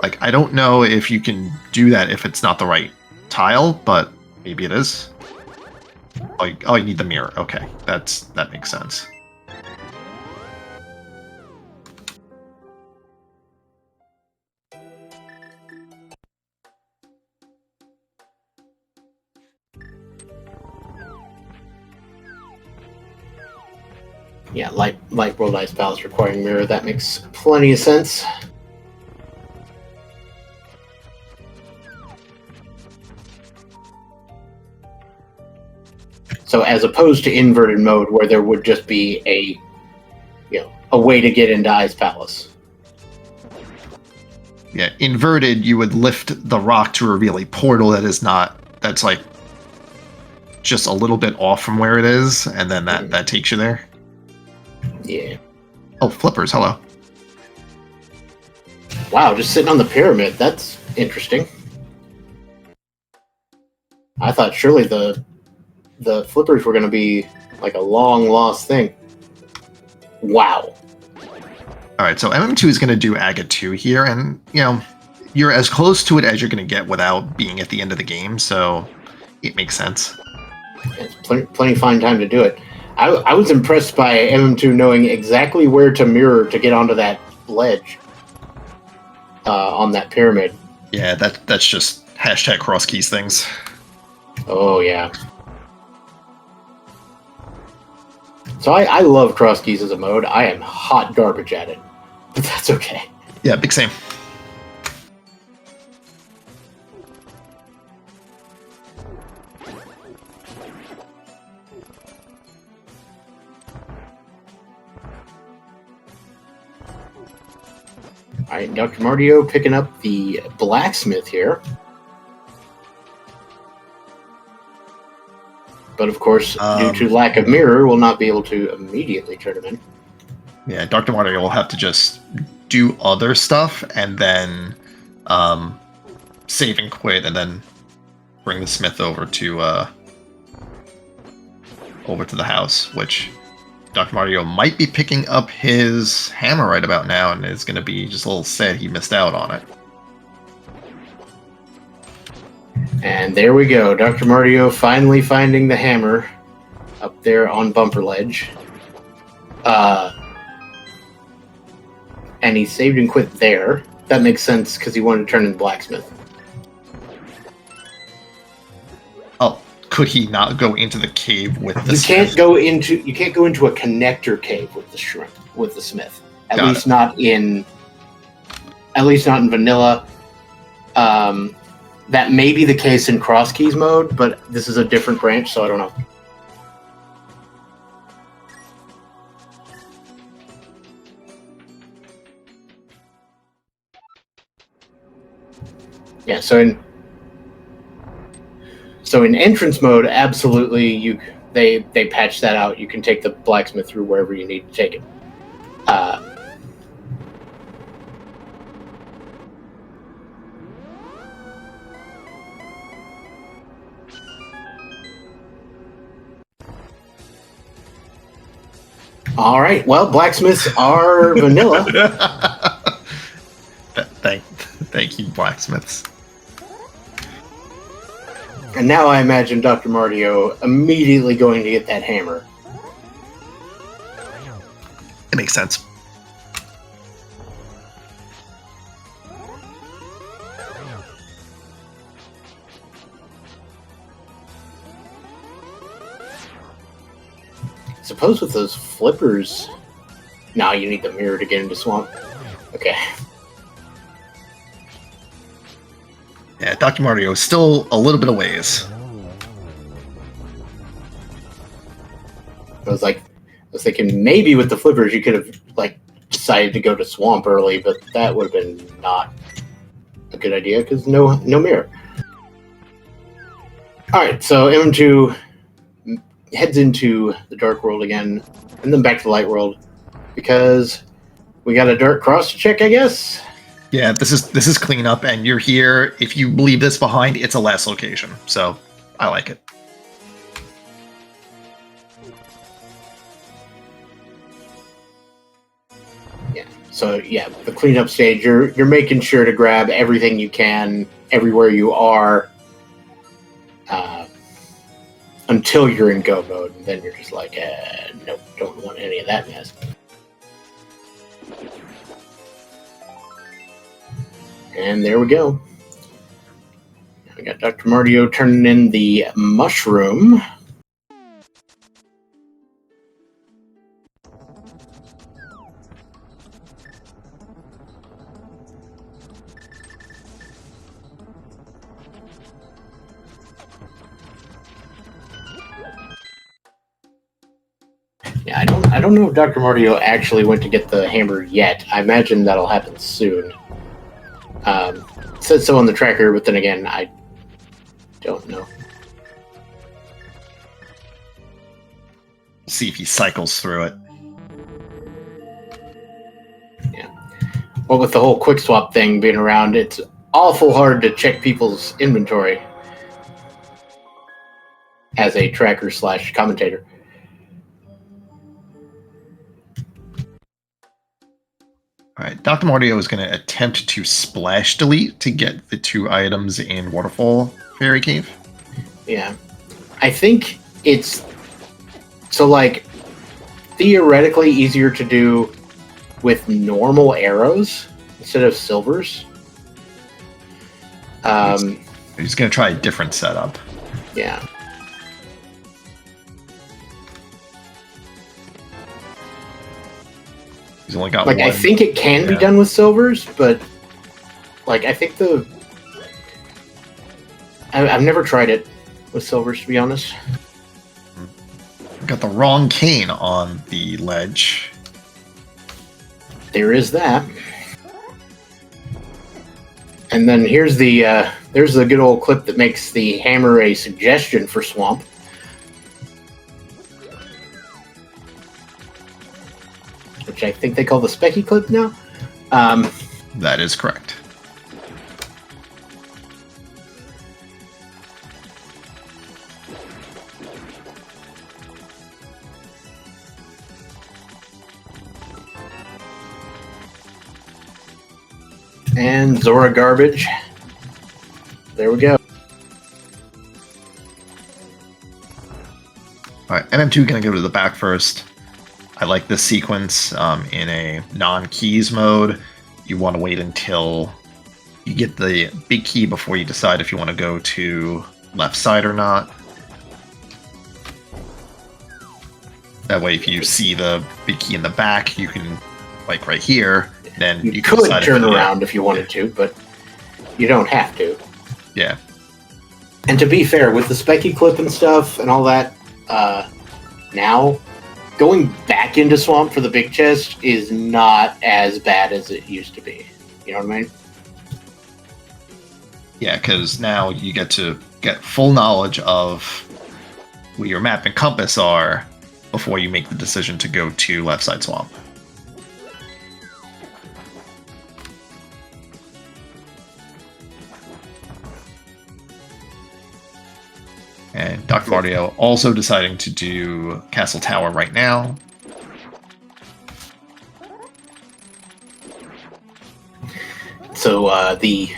Like, I don't know if you can do that if it's not the right tile, but maybe it is. Oh, you need the mirror. Okay, that makes sense. Yeah, Light World Ice Palace requiring mirror. That makes plenty of sense. So as opposed to inverted mode, where there would just be a way to get into Ice Palace. Yeah, inverted, you would lift the rock to reveal a portal that's like just a little bit off from where it is, and then that takes you there. Yeah. Oh, flippers, hello. Wow, just sitting on the pyramid. That's interesting. I thought surely the flippers were going to be like a long lost thing. Wow. Alright, so MM2 is going to do Aga 2 here, and, you're as close to it as you're going to get without being at the end of the game, so it makes sense. It's plenty fine time to do it. I was impressed by MM2 knowing exactly where to mirror to get onto that ledge on that pyramid. Yeah, that's just hashtag cross keys things. Oh, yeah. So I love cross keys as a mode. I am hot garbage at it, but that's okay. Yeah, big same. All right, Dr. Martio picking up the blacksmith here. But of course, due to lack of mirror, we'll not be able to immediately turn him in. Yeah, Dr. Mario will have to just do other stuff and then save and quit, and then bring the smith over to the house, which Dr. Mario might be picking up his hammer right about now, and is going to be just a little sad he missed out on it. And there we go. Dr. Martio finally finding the hammer up there on Bumper Ledge. And he saved and quit there. That makes sense because he wanted to turn in the blacksmith. Oh, could he not go into the cave with the You smith? can't go into a connector cave with the smith. At least not in vanilla. That may be the case in cross keys mode, but this is a different branch, so I don't know. Yeah, so in entrance mode, absolutely, they patch that out. You can take the blacksmith through wherever you need to take it. All right. Well, blacksmiths are vanilla. Thank you, blacksmiths. And now I imagine Dr. Mardio immediately going to get that hammer. It makes sense. Suppose with those flippers... Now you need the mirror to get into Swamp. Okay. Yeah, Dr. Mario is still a little bit of ways. I was thinking maybe with the flippers you could have decided to go to Swamp early, but that would have been not a good idea because no mirror. All right, so M2 heads into the Dark World again, and then back to the Light World because we got a Dark Cross to check, I guess. Yeah, this is cleanup, and you're here. If you leave this behind, it's a last location, so I like it. Yeah. So yeah, the cleanup stage, you're making sure to grab everything you can everywhere you are, until you're in go mode, and then you're just like, nope, don't want any of that mess. And there we go. We got Dr. Mardio turning in the mushroom. Yeah, I don't know if Dr. Mardio actually went to get the hammer yet. I imagine that'll happen soon. It says so on the tracker, but then again, I don't know. See if he cycles through it. Yeah. Well, with the whole quick swap thing being around, it's awful hard to check people's inventory as a tracker / commentator. All right, Dr. Mardio is going to attempt to splash delete to get the 2 items in Waterfall Fairy Cave. Yeah. I think it's theoretically easier to do with normal arrows instead of silvers. He's going to try a different setup. Yeah. He's only got one. I think it can be done with silvers, but I think I've never tried it with silvers, to be honest. Got the wrong cane on the ledge. There is that. And then here's there's the good old clip that makes the hammer a suggestion for Swamp. Which I think they call the Specky clip now. That is correct. And Zora garbage. There we go. Alright, MM2 gonna go to the back first. I like this sequence in a non-keys mode. You want to wait until you get the big key before you decide if you want to go to left side or not. That way, if you see the big key in the back, you can, like right here, then you can could decide turn around if you wanted to, but you don't have to. Yeah. And to be fair, with the Specky clip and stuff and all that, now going back into Swamp for the big chest is not as bad as it used to be. You know what I mean? Yeah, because now you get to get full knowledge of where your map and compass are before you make the decision to go to left side Swamp. And Dr. Mardio also deciding to do Castle Tower right now. So the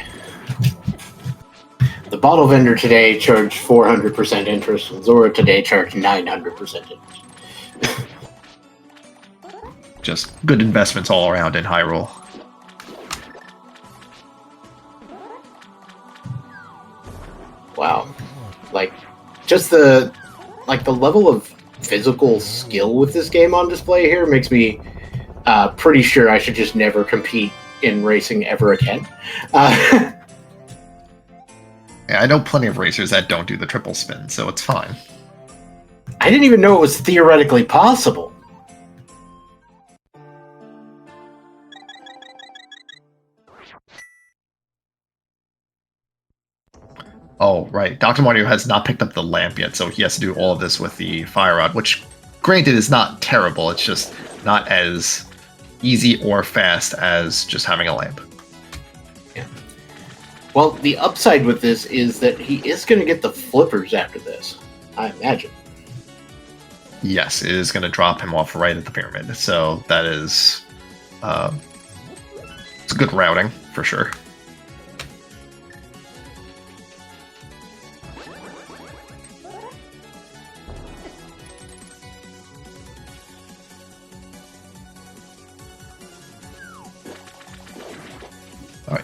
bottle vendor today charged 400% interest. Zora today charged 900% interest. Just good investments all around in Hyrule. Wow. Like, just the level of physical skill with this game on display here makes me pretty sure I should just never compete in racing ever again. Yeah, I know plenty of racers that don't do the triple spin, so it's fine. I didn't even know it was theoretically possible. Oh, right. Dr. Mario has not picked up the lamp yet, so he has to do all of this with the fire rod, which, granted, is not terrible. It's just not as easy or fast as just having a lamp. Yeah. Well, the upside with this is that he is going to get the flippers after this, I imagine. Yes, it is going to drop him off right at the pyramid, so that is... it's good routing, for sure.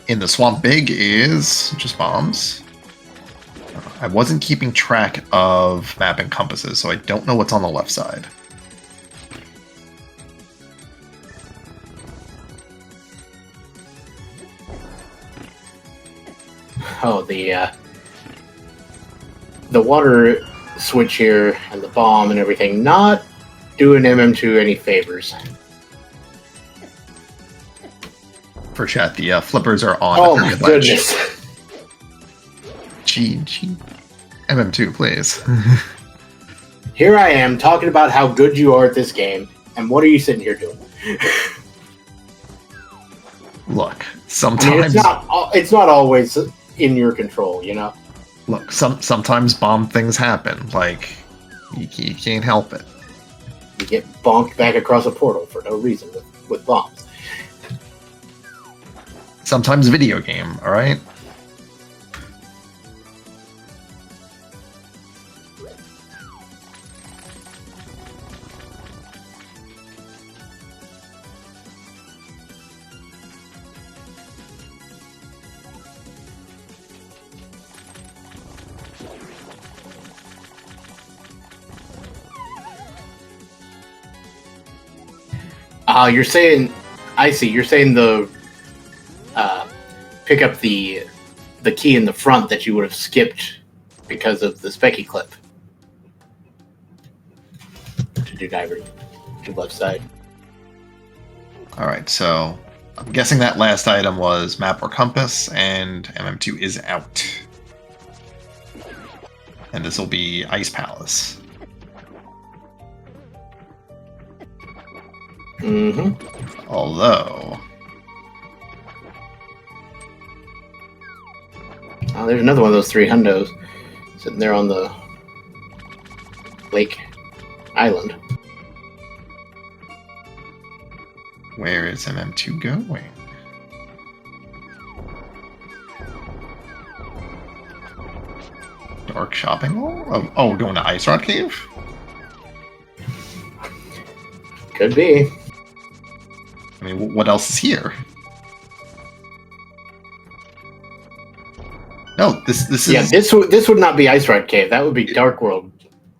In the swamp big is just bombs. I wasn't keeping track of map and compasses, so I don't know what's on the left side. Oh, the water switch here and the bomb and everything not doing MM2 any favors. For chat, the flippers are on. Oh my goodness. Gee. MM2, please. Here I am talking about how good you are at this game, and what are you sitting here doing? Look, sometimes... I mean, it's not always in your control, you know? Look, sometimes bomb things happen. Like, you can't help it. You get bonked back across a portal for no reason with bombs. Sometimes video game, alright? You're saying... I see, you're saying the... pick up the key in the front that you would have skipped because of the Specky clip. To do divert to left side. Alright, so I'm guessing that last item was map or compass, and MM2 is out. And this will be Ice Palace. Mm-hmm. Although... Oh, there's another one of those 3 hundos sitting there on the lake island. Where is MM2 going? Dark shopping mall? Oh, going to Ice Rod Cave? Could be. I mean, what else is here? No, this is... Yeah, this would not be Ice Rod Cave. That would be Dark World.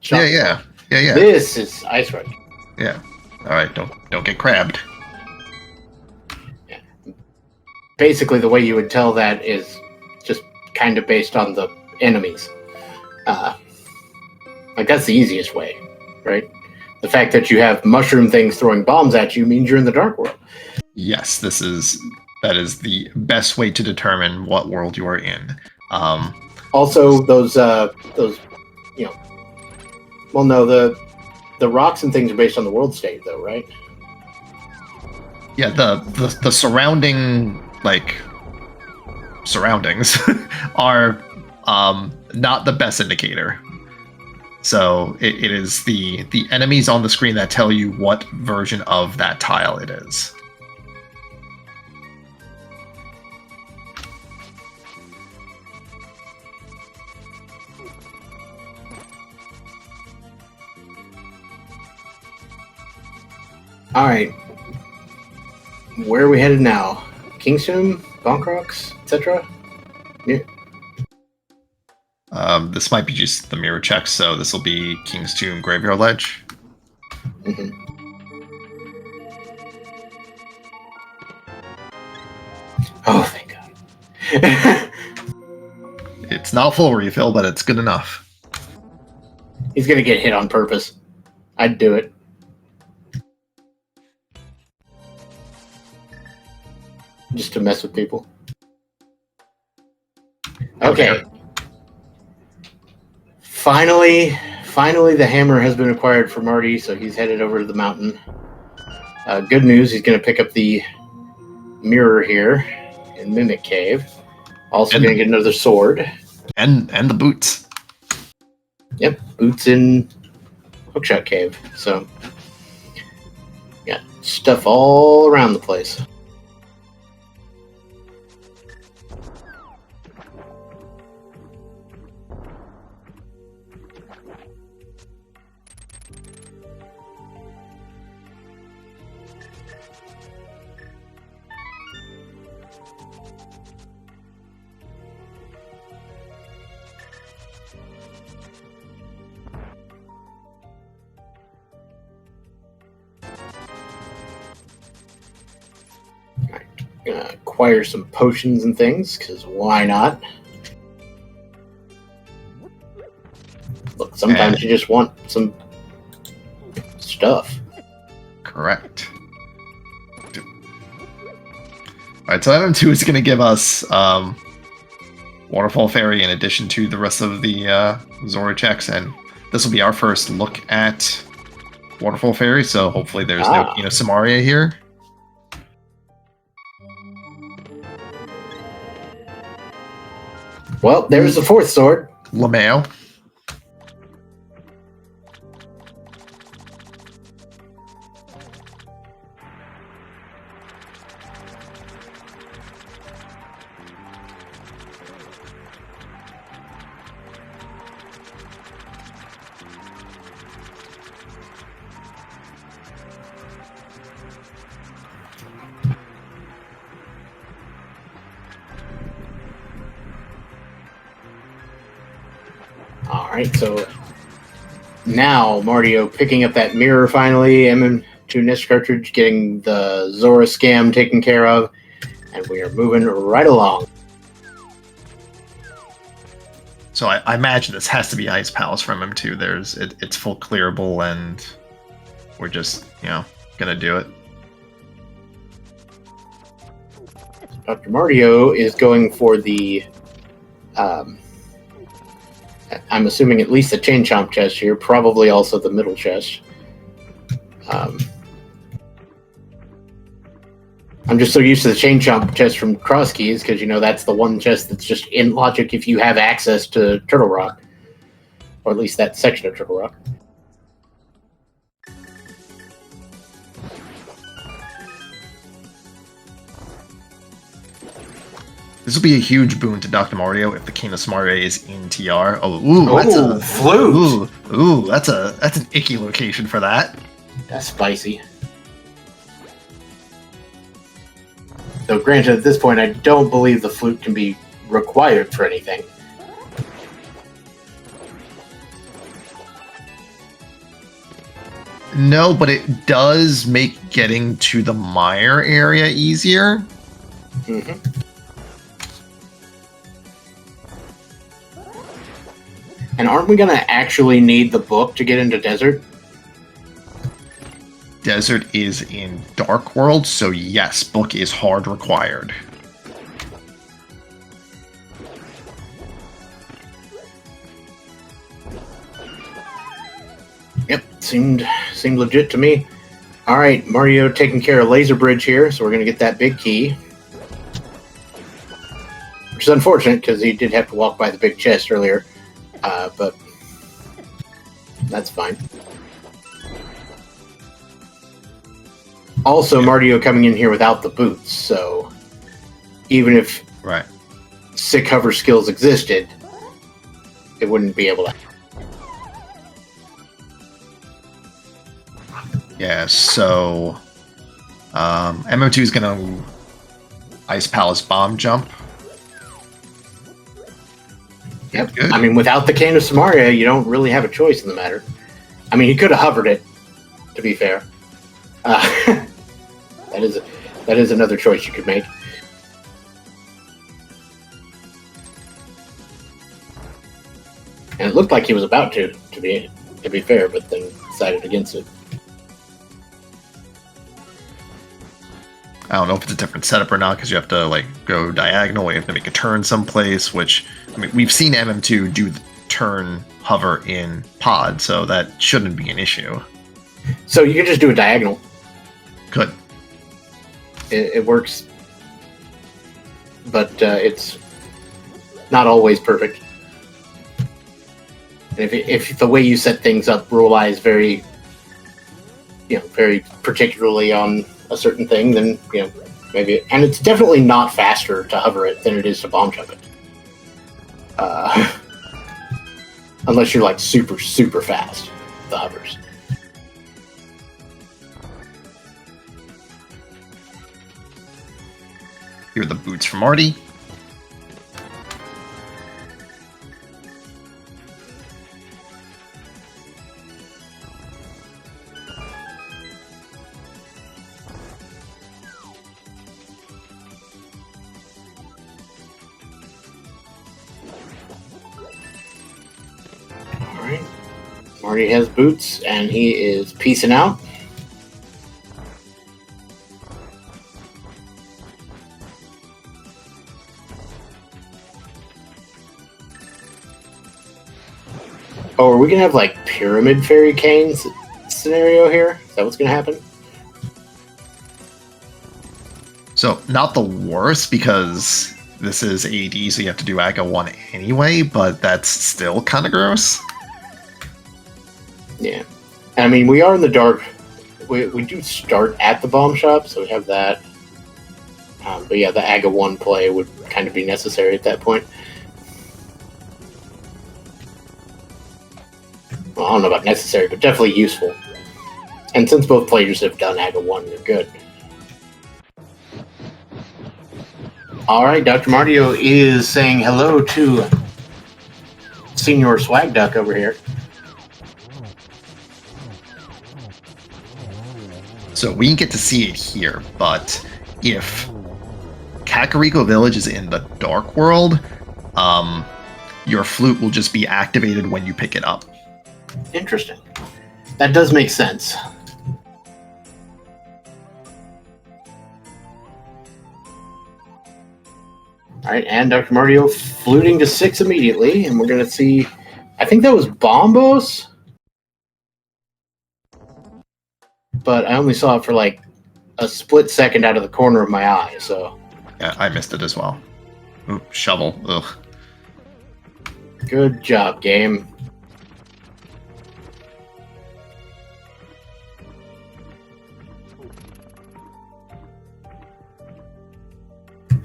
Yeah. This is Ice Rod. Yeah. Alright, don't get crabbed. Yeah. Basically, the way you would tell that is just kind of based on the enemies. Like, that's the easiest way, right? The fact that you have mushroom things throwing bombs at you means you're in the Dark World. Yes, that is the best way to determine what world you are in. Also, those you know, well, no, the rocks and things are based on the world state, though, right? Yeah, the surrounding surroundings are not the best indicator. So it is the enemies on the screen that tell you what version of that tile it is. All right. Where are we headed now? Kingston, Bonkrocks, etc. Yeah. This might be just the mirror check, so this will be King's Tomb Graveyard Ledge. Mm-hmm. Oh, thank God. It's not full refill, but it's good enough. He's gonna get hit on purpose. I'd do it. Just to mess with people. Okay. Finally, the hammer has been acquired for Marty, so he's headed over to the mountain. Good news, he's going to pick up the mirror here in Mimic Cave. Also going to get another sword. And the boots. Yep, boots in Hookshot Cave. So, got stuff all around the place. Gonna acquire some potions and things, because why not? Look, sometimes you just want some stuff. Correct. Alright, so item 2 is going to give us Waterfall Fairy in addition to the rest of the Zora checks, and this will be our first look at Waterfall Fairy, so hopefully there's no Samaria here. Well, there's the fourth sword. Lameo. Alright, so now Mario picking up that mirror finally, MM2 NES cartridge, getting the Zora scam taken care of, and we are moving right along. So I imagine this has to be Ice Palace from M2. It's full clearable, and we're just, gonna do it. Dr. Mario is going for the I'm assuming at least the Chain Chomp chest here, probably also the middle chest. I'm just so used to the Chain Chomp chest from Cross Keys, because, that's the one chest that's just in logic if you have access to Turtle Rock. Or at least that section of Turtle Rock. This will be a huge boon to Dr. Mario if the King of Samaria is in TR. That's a flute. That's an icky location for that. That's spicy. Though granted, at this point, I don't believe the flute can be required for anything. No, but it does make getting to the mire area easier. Mm-hmm. And aren't we going to actually need the book to get into Desert? Desert is in Dark World, so yes, book is hard required. Yep, seemed legit to me. All right, Mario taking care of Laser Bridge here, so we're going to get that big key. Which is unfortunate, because he did have to walk by the big chest earlier. But that's fine. Also, Mario coming in here without the boots, so even if sick hover skills existed, it wouldn't be able to. Yeah, so MO2 is going to Ice Palace Bomb Jump. Yep. Good. I mean, without the Cane of Samaria, you don't really have a choice in the matter. I mean, he could have hovered it, to be fair. That is another choice you could make. And it looked like he was about to be fair, but then decided against it. I don't know if it's a different setup or not, because you have to like go diagonal, you have to make a turn someplace, which, I mean, we've seen MM2 do the turn hover in pod, so that shouldn't be an issue. So you could just do a diagonal. Could. It works, but it's not always perfect. And if the way you set things up relies very particularly on a certain thing, then maybe. And it's definitely not faster to hover it than it is to bomb jump it. Unless you're like super, super fast, the hovers. Here are the boots from Artie. Alright. Marty has boots, and he is peacing out. Oh, are we gonna have like Pyramid Fairy Canes scenario here? Is that what's gonna happen? So, not the worst, because this is AD, so you have to do AGA 1 anyway, but that's still kind of gross. Yeah. I mean, we are in the dark. We do start at the bomb shop, so we have that. But yeah, the AGA 1 play would kind of be necessary at that point. Well, I don't know about necessary, but definitely useful. And since both players have done AGA 1, they're good. Alright, Dr. Martio is saying hello to Senior Swag Duck over here. So we can get to see it here, but if Kakariko Village is in the Dark World, your flute will just be activated when you pick it up. Interesting. That does make sense. Alright, and Dr. Martio fluting to 6 immediately, and we're going to see... I think that was Bombos? But I only saw it for like a split second out of the corner of my eye, so... Yeah, I missed it as well. Ooh, shovel. Ugh. Good job, game.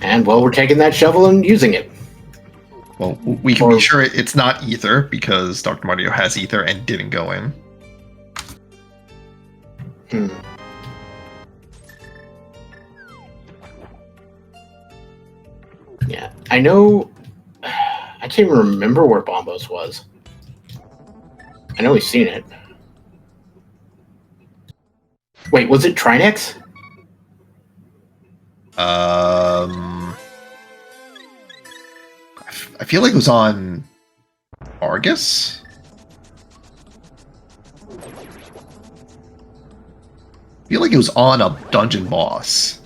And, well, we're taking that shovel and using it. Well, we can be sure it's not Ether, because Dr. Martio has Ether and didn't go in. Yeah, I know... I can't even remember where Bombos was. I know we've seen it. Wait, was it Trinex? I feel like it was on Argus? I feel like it was on a dungeon boss.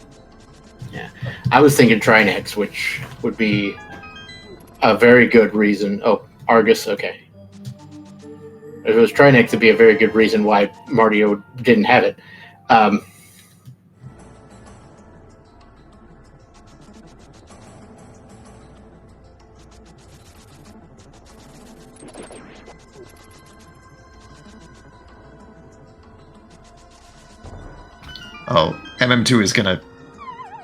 Yeah, I was thinking Trinex, which would be a very good reason. Oh, Argus, okay. If it was Trinex, it'd be a very good reason why Martio didn't have it. Oh, MM2 is going to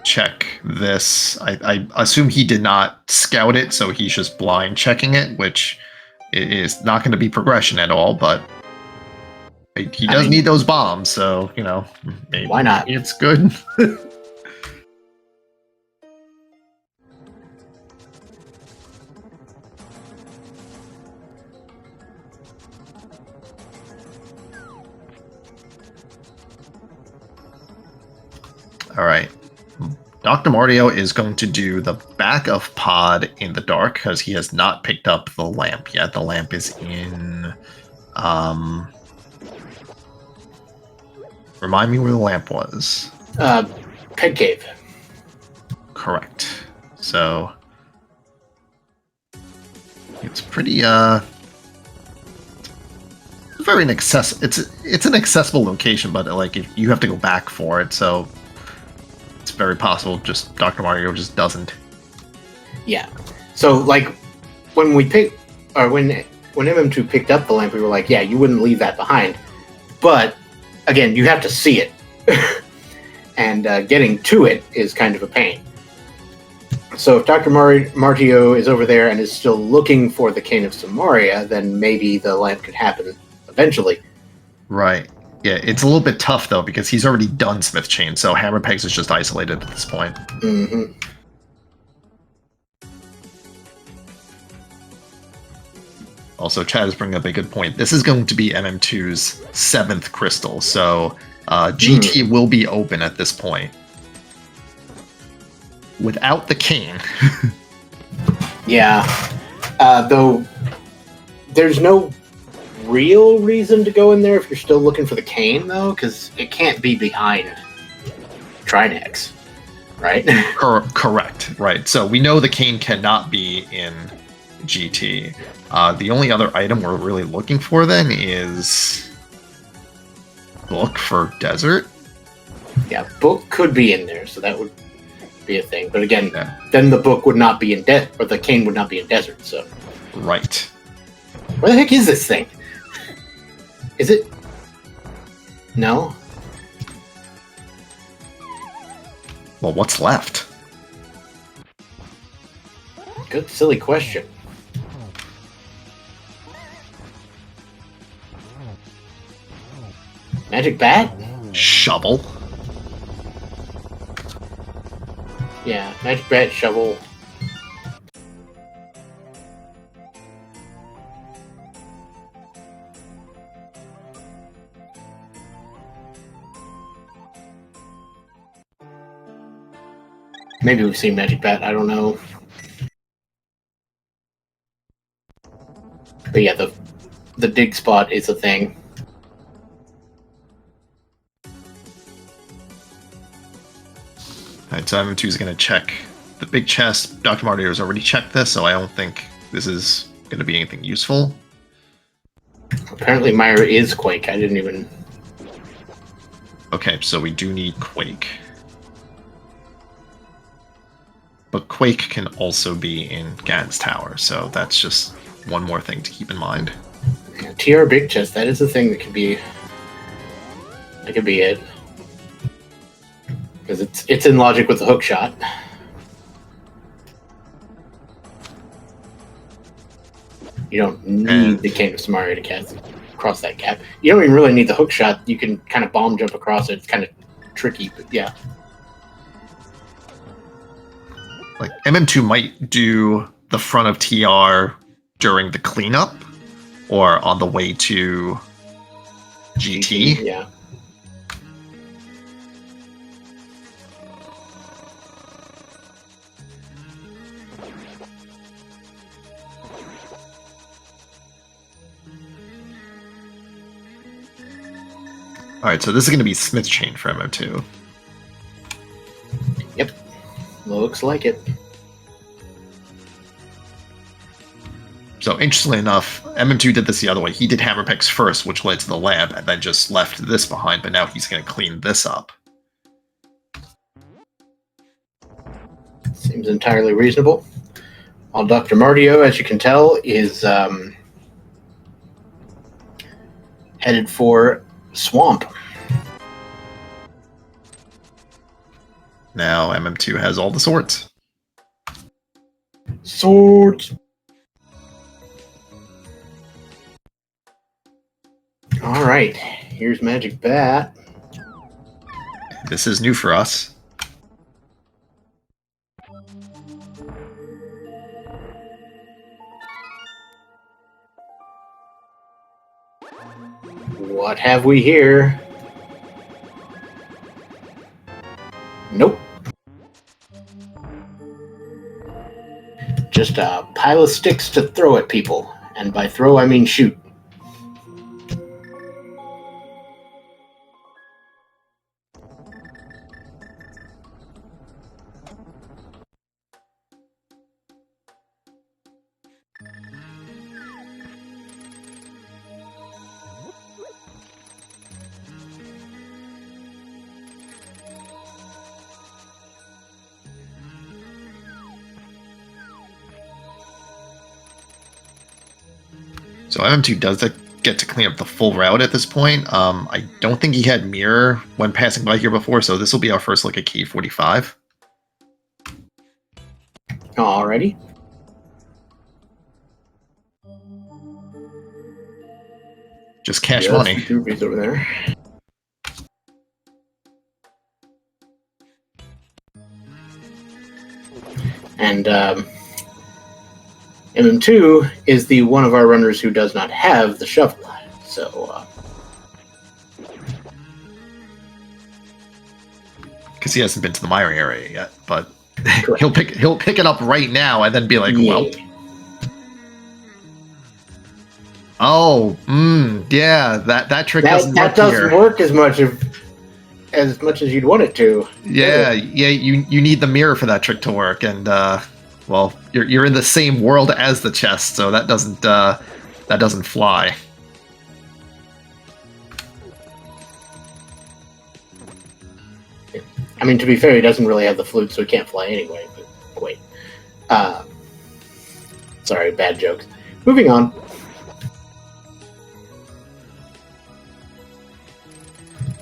check this. I assume he did not scout it, so he's just blind checking it, which is not going to be progression at all, but He does need those bombs, so, you know, maybe, why not? maybe it's good. All right. Dr. Mario is going to do the back of pod in the dark because he has not picked up the lamp yet. The lamp is in... remind me where the lamp was. Peg Cave. Correct. So... it's pretty, very inaccessible. It's an accessible location, but, like, if you have to go back for it, so... it's very possible just Dr. Mario just doesn't. Yeah. So, like, when we picked... or when MM2 picked up the lamp, we were like, yeah, you wouldn't leave that behind. But, again, you have to see it. And getting to it is kind of a pain. So if Dr. Martio is over there and is still looking for the Cane of Samaria, then maybe the lamp could happen eventually. Right. Yeah, it's a little bit tough, though, because he's already done Smith Chain, so Hammer Pegs is just isolated at this point. Mm-hmm. Also, Chad is bringing up a good point. This is going to be MM2's 7th crystal, so GT will be open at this point. Without the cane. Yeah. Though, there's no real reason to go in there if you're still looking for the cane, though, because it can't be behind Trinex, right? Correct, right. So we know the cane cannot be in GT. The only other item we're really looking for then is book for desert. Yeah, book could be in there, so that would be a thing. But again, then the book would not be in or the cane would not be in desert. So right. Where the heck is this thing? Is it? No. Well, what's left? Good, silly question. Magic bat? Shovel. Yeah, magic bat, shovel. Maybe we've seen magic bat, I don't know. But yeah, the dig spot is a thing. Alright, so MM2 is going to check the big chest. Dr. Mario has already checked this, so I don't think this is going to be anything useful. Apparently Myra is Quake, I didn't even... Okay, so we do need Quake. But Quake can also be in Gan's Tower, so that's just one more thing to keep in mind. Yeah, TR big chest, that is a thing that could be... That could be it. Because it's in logic with the hook shot. You don't need the Cane of Samaria to cross that gap. You don't even really need the hook shot. You can kind of bomb jump across it. It's kind of tricky, but yeah. Like, MM2 might do the front of TR during the cleanup, or on the way to GT. Yeah. Alright, so this is going to be Smith Chain for MM2. Yep. Looks like it. So, interestingly enough, MM2 did this the other way. He did Hammer Picks first, which led to the lab, and then just left this behind, but now he's going to clean this up. Seems entirely reasonable. While Dr. Martio, as you can tell, is headed for Swamp. Now MM2 has all the swords. Swords! Alright. Here's Magic Bat. This is new for us. What have we here? Nope. Just a pile of sticks to throw at people. And by throw, I mean shoot. So MM2 does get to clean up the full route at this point. I don't think he had mirror when passing by here before, so this will be our first look at key 45. Alrighty. Just cash money. 2 rupees over there. And MM2 is the one of our runners who does not have the shovel. So because he hasn't been to the mining area yet, but he'll pick it up right now and then be like, well, oh, yeah, that trick doesn't work as much as you'd want it to. Yeah, you need the mirror for that trick to work, and well, you're in the same world as the chest, so that doesn't fly. I mean, to be fair, he doesn't really have the flute, so he can't fly anyway. But wait, sorry, bad jokes. Moving on.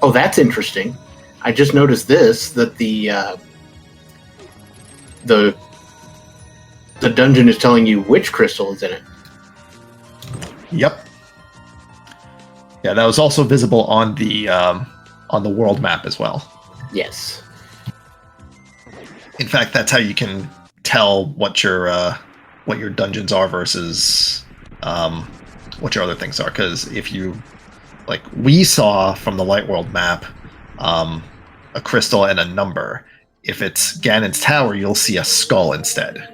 Oh, that's interesting. I just noticed that the dungeon is telling you which crystal is in it. Yep. Yeah, that was also visible on the world map as well. Yes. In fact, that's how you can tell what your dungeons are versus what your other things are. Because if you, like we saw from the Light World map, a crystal and a number. If it's Ganon's Tower, you'll see a skull instead.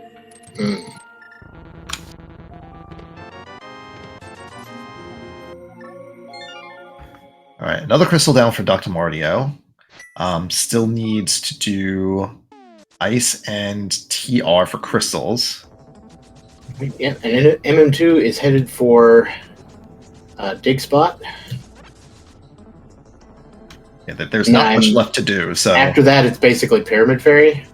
All right, another crystal down for Dr. Mardio. Still needs to do ice and TR for crystals. Yeah, and MM2 is headed for Dig Spot. Yeah, there's not much left to do. So after that, it's basically Pyramid Fairy.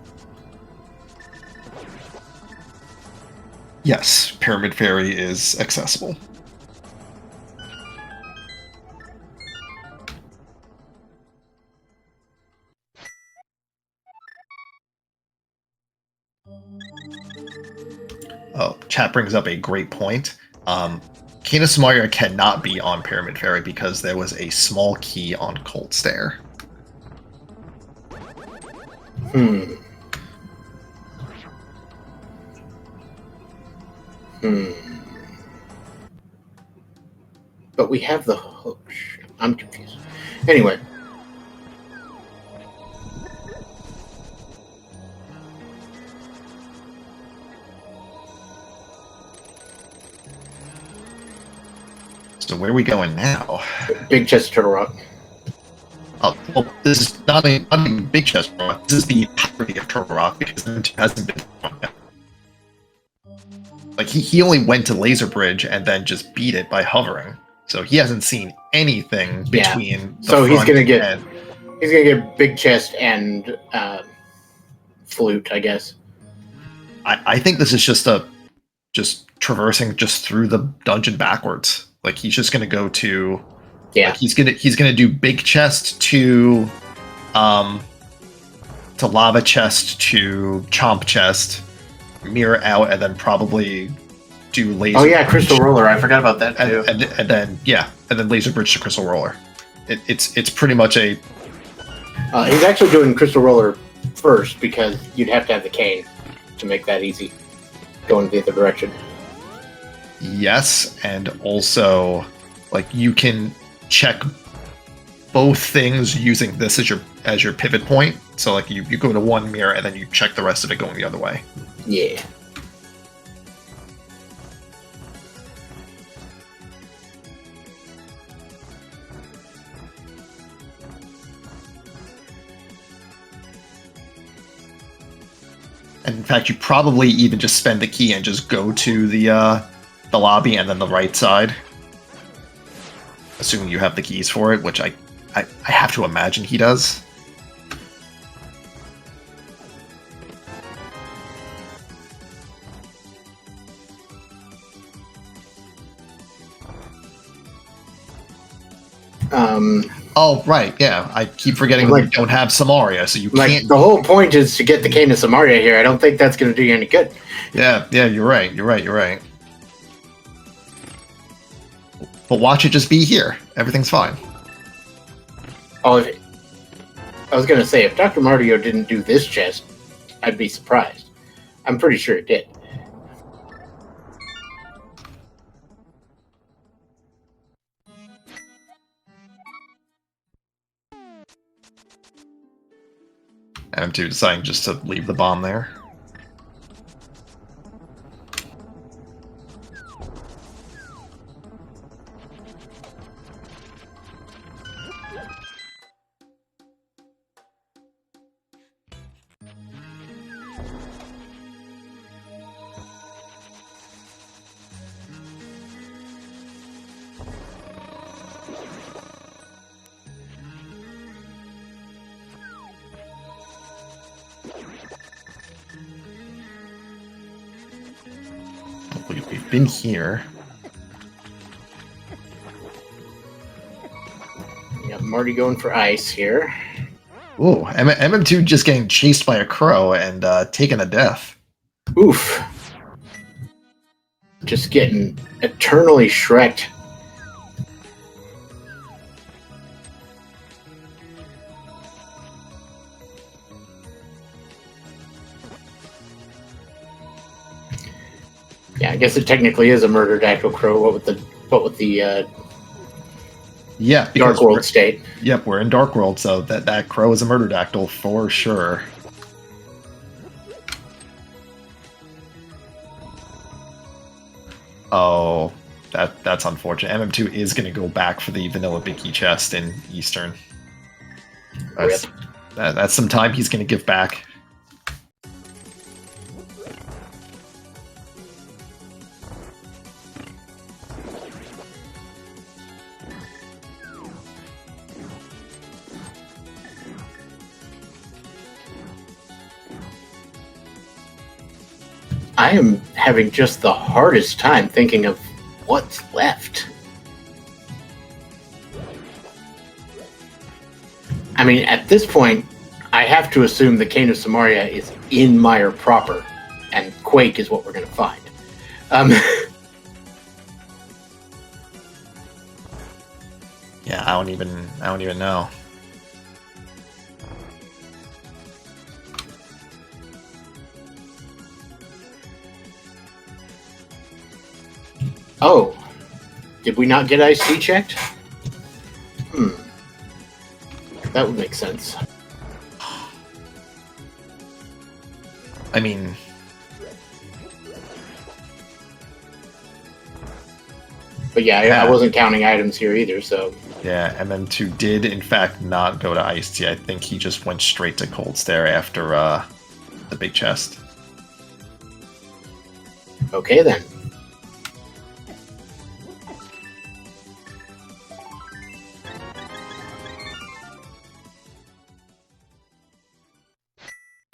Yes, Pyramid Fairy is accessible. Oh, chat brings up a great point. Kina Samaria cannot be on Pyramid Fairy because there was a small key on Cold Stare. But we have the hook. I'm confused. Anyway. So where are we going now? Big Chest Turtle Rock. Oh, well, this is not a big chest rock. This is the entirety of Turtle Rock because it hasn't been yet. Like he only went to Laser Bridge and then just beat it by hovering. So he hasn't seen anything between. So he's gonna get Big Chest and Flute, I guess. I think this is just traversing just through the dungeon backwards. Like he's just gonna go to. Yeah, like he's gonna do Big Chest to Lava Chest to Chomp Chest, mirror out, and then probably do Laser. Oh yeah, Crystal Roller. I forgot about that too. And then Laser Bridge to Crystal Roller. it's pretty much a. He's actually doing Crystal Roller first because you'd have to have the cane to make that easy, going the other direction. Yes, and also, like, you can check both things using this as your pivot point. So like you go to one mirror and then you check the rest of it going the other way. Yeah. And in fact, you probably even just spend the key and just go to the lobby and then the right side, assuming you have the keys for it, which I have to imagine he does. Oh, right, yeah. I keep forgetting we don't have Samaria, so you can't... The whole point is to get the cane of Samaria here. I don't think that's going to do you any good. Yeah, you're right. But watch it just be here. Everything's fine. Oh, I was going to say, if Dr. Mario didn't do this chest, I'd be surprised. I'm pretty sure it did. I'm too deciding just to leave the bomb there. We've been here. Yep, I'm already going for ice here. Ooh, MM2 just getting chased by a crow and taking a death. Oof. Just getting eternally shreked. Yeah, I guess it technically is a murdered actual crow. What with the yeah, Dark World state. Yep, we're in Dark World, so that crow is a murderdactyl for sure. Oh, that's unfortunate. MM2 is going to go back for the vanilla Bicky chest in Eastern. That's some time he's going to give back. I am having just the hardest time thinking of what's left. I mean, at this point, I have to assume the Cane of Samaria is in Mire proper, and Quake is what we're going to find. Yeah, I don't even know. Oh, did we not get IC checked? That would make sense. I mean... But yeah, I wasn't counting items here either, so... Yeah, MM2 did, in fact, not go to Ice-T. I think he just went straight to Cold Stare after the big chest. Okay, then.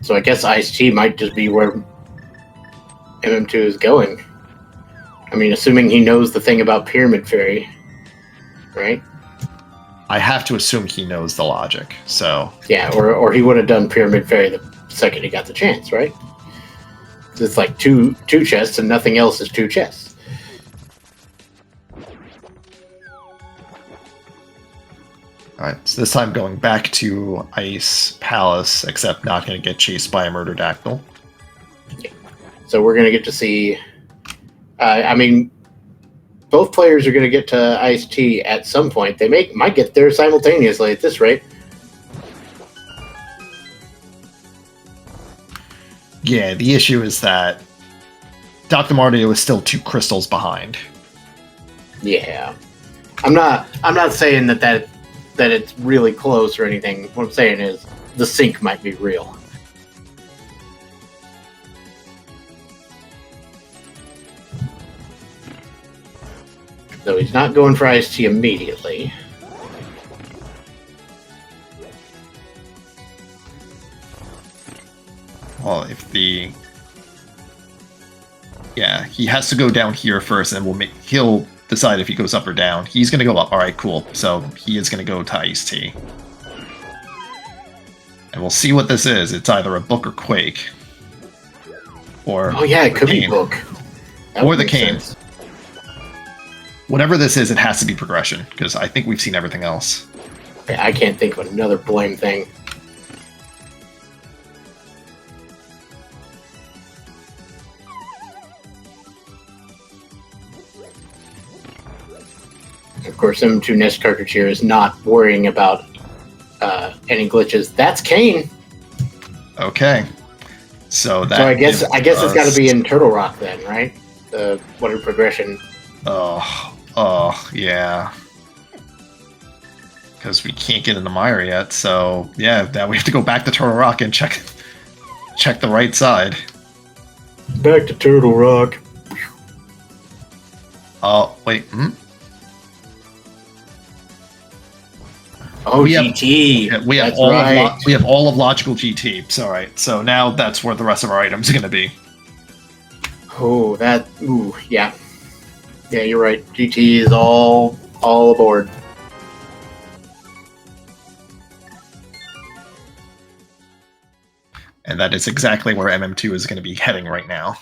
So I guess Ice-T might just be where MM2 is going. I mean, assuming he knows the thing about Pyramid Fairy, right? I have to assume he knows the logic, so... Yeah, or he would have done Pyramid Fairy the second he got the chance, right? It's like two chests and nothing else is two chests. Alright, so this time going back to Ice Palace, except not going to get chased by a Murderdactyl. So we're going to get to see... I mean, both players are going to get to Ice-T at some point. They might get there simultaneously at this rate. Yeah, the issue is that Dr. Mario is still 2 crystals behind. Yeah. I'm not saying that it's really close or anything. What I'm saying is the sync might be real. So he's not going for Ice-T immediately. Well, yeah, he has to go down here first, and he'll decide if he goes up or down. He's going to go up. All right, cool. So he is going to go to Ice-T. And we'll see what this is. It's either a book or Quake. Or oh yeah, it could be book. Or the cane. Sense. Whatever this is, it has to be progression, because I think we've seen everything else. I can't think of another blame thing. Of course, M2 Nest cartridge here is not worrying about any glitches. That's Kane. Okay. So I guess it's got to be in Turtle Rock then, right? The water progression. Oh, yeah. Because we can't get in the mire yet, so yeah, now we have to go back to Turtle Rock and check the right side. Back to Turtle Rock. Oh, wait, Oh, GT. We have all of logical GT. So, all right. So now that's where the rest of our items are going to be. Oh, yeah. Yeah, you're right. GT is all aboard. And that is exactly where MM2 is going to be heading right now.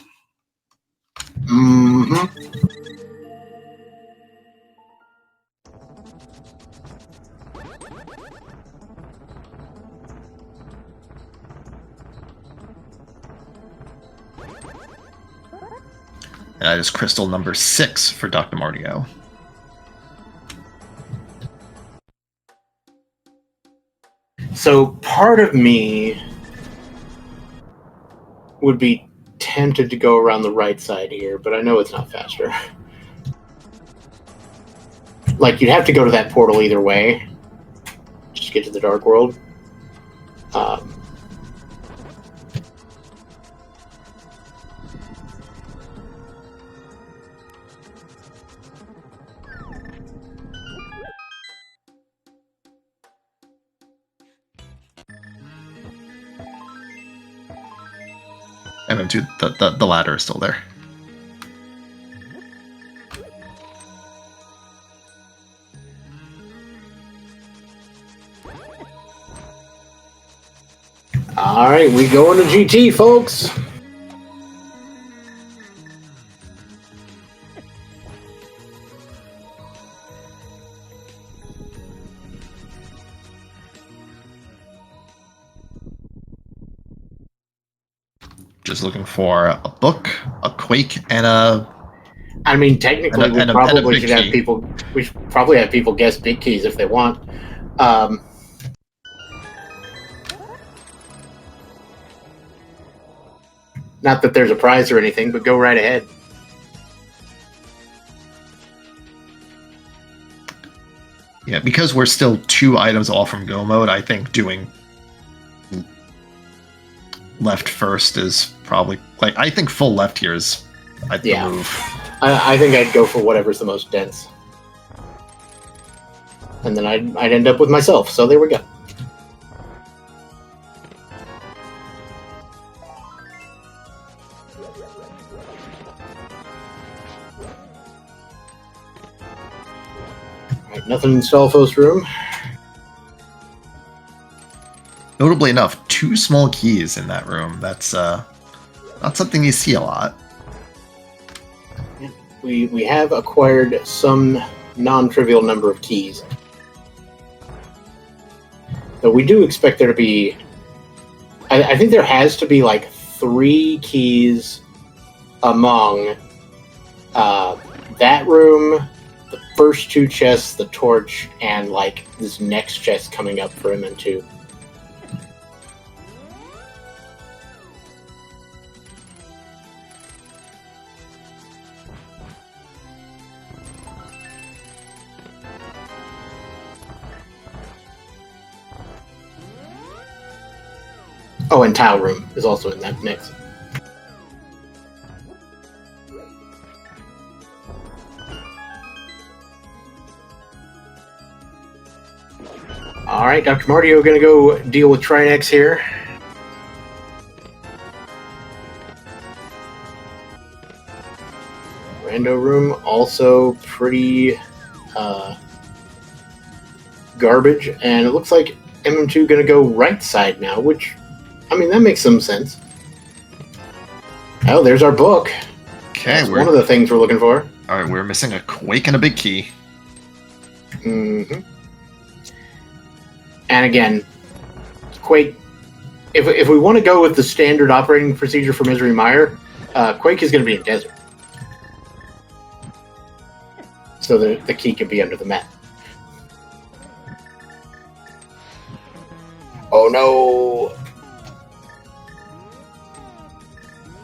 Mm-hmm. And that is crystal number 6 for Dr. Mario. So part of me would be tempted to go around the right side here, but I know it's not faster. Like, you'd have to go to that portal either way. Just get to the Dark World. MM2, the ladder is still there. All right, we going to GT, folks. Just looking for a book, a Quake, and a... I mean, technically, we probably should have people... We should probably have people guess big keys if they want. Not that there's a prize or anything, but go right ahead. Yeah, because we're still 2 items off from go mode, I think doing left first is probably... Like, I think full left here is the move. I think I'd go for whatever's the most dense. And then I'd end up with myself, so there we go. Alright, nothing in Stalfo's room. Notably enough, 2 small keys in that room. That's not something you see a lot. We have acquired some non-trivial number of keys. So we do expect there to be... I think there has to be like 3 keys among that room, the first 2 chests, the torch, and like this next chest coming up for MM2. Oh, and Tile Room is also in that mix. Alright, Dr. Marty, we're going to go deal with Trinex here. Rando Room, also pretty garbage. And it looks like MM2 going to go right side now, which, I mean, that makes some sense. Oh, there's our book. Okay, that's one of the things we're looking for. All right, we're missing a Quake and a big key. Mm-hmm. And again, Quake, if we want to go with the standard operating procedure for Misery Mire, Quake is going to be in desert. So the key can be under the mat. Oh no!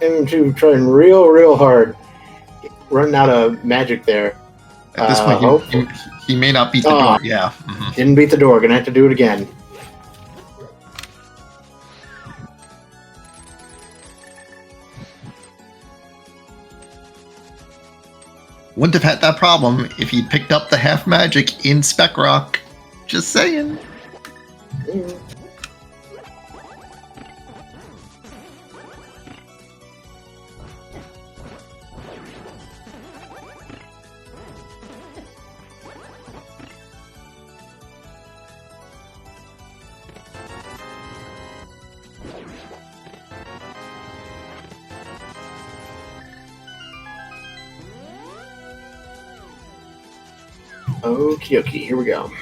M2 trying real hard. Running out of magic there. At this point, he may not beat the door. Yeah. Mm-hmm. Didn't beat the door. Gonna have to do it again. Wouldn't have had that problem if he'd picked up the half magic in Spec Rock. Just saying. Mm. Okie dokie, here we go.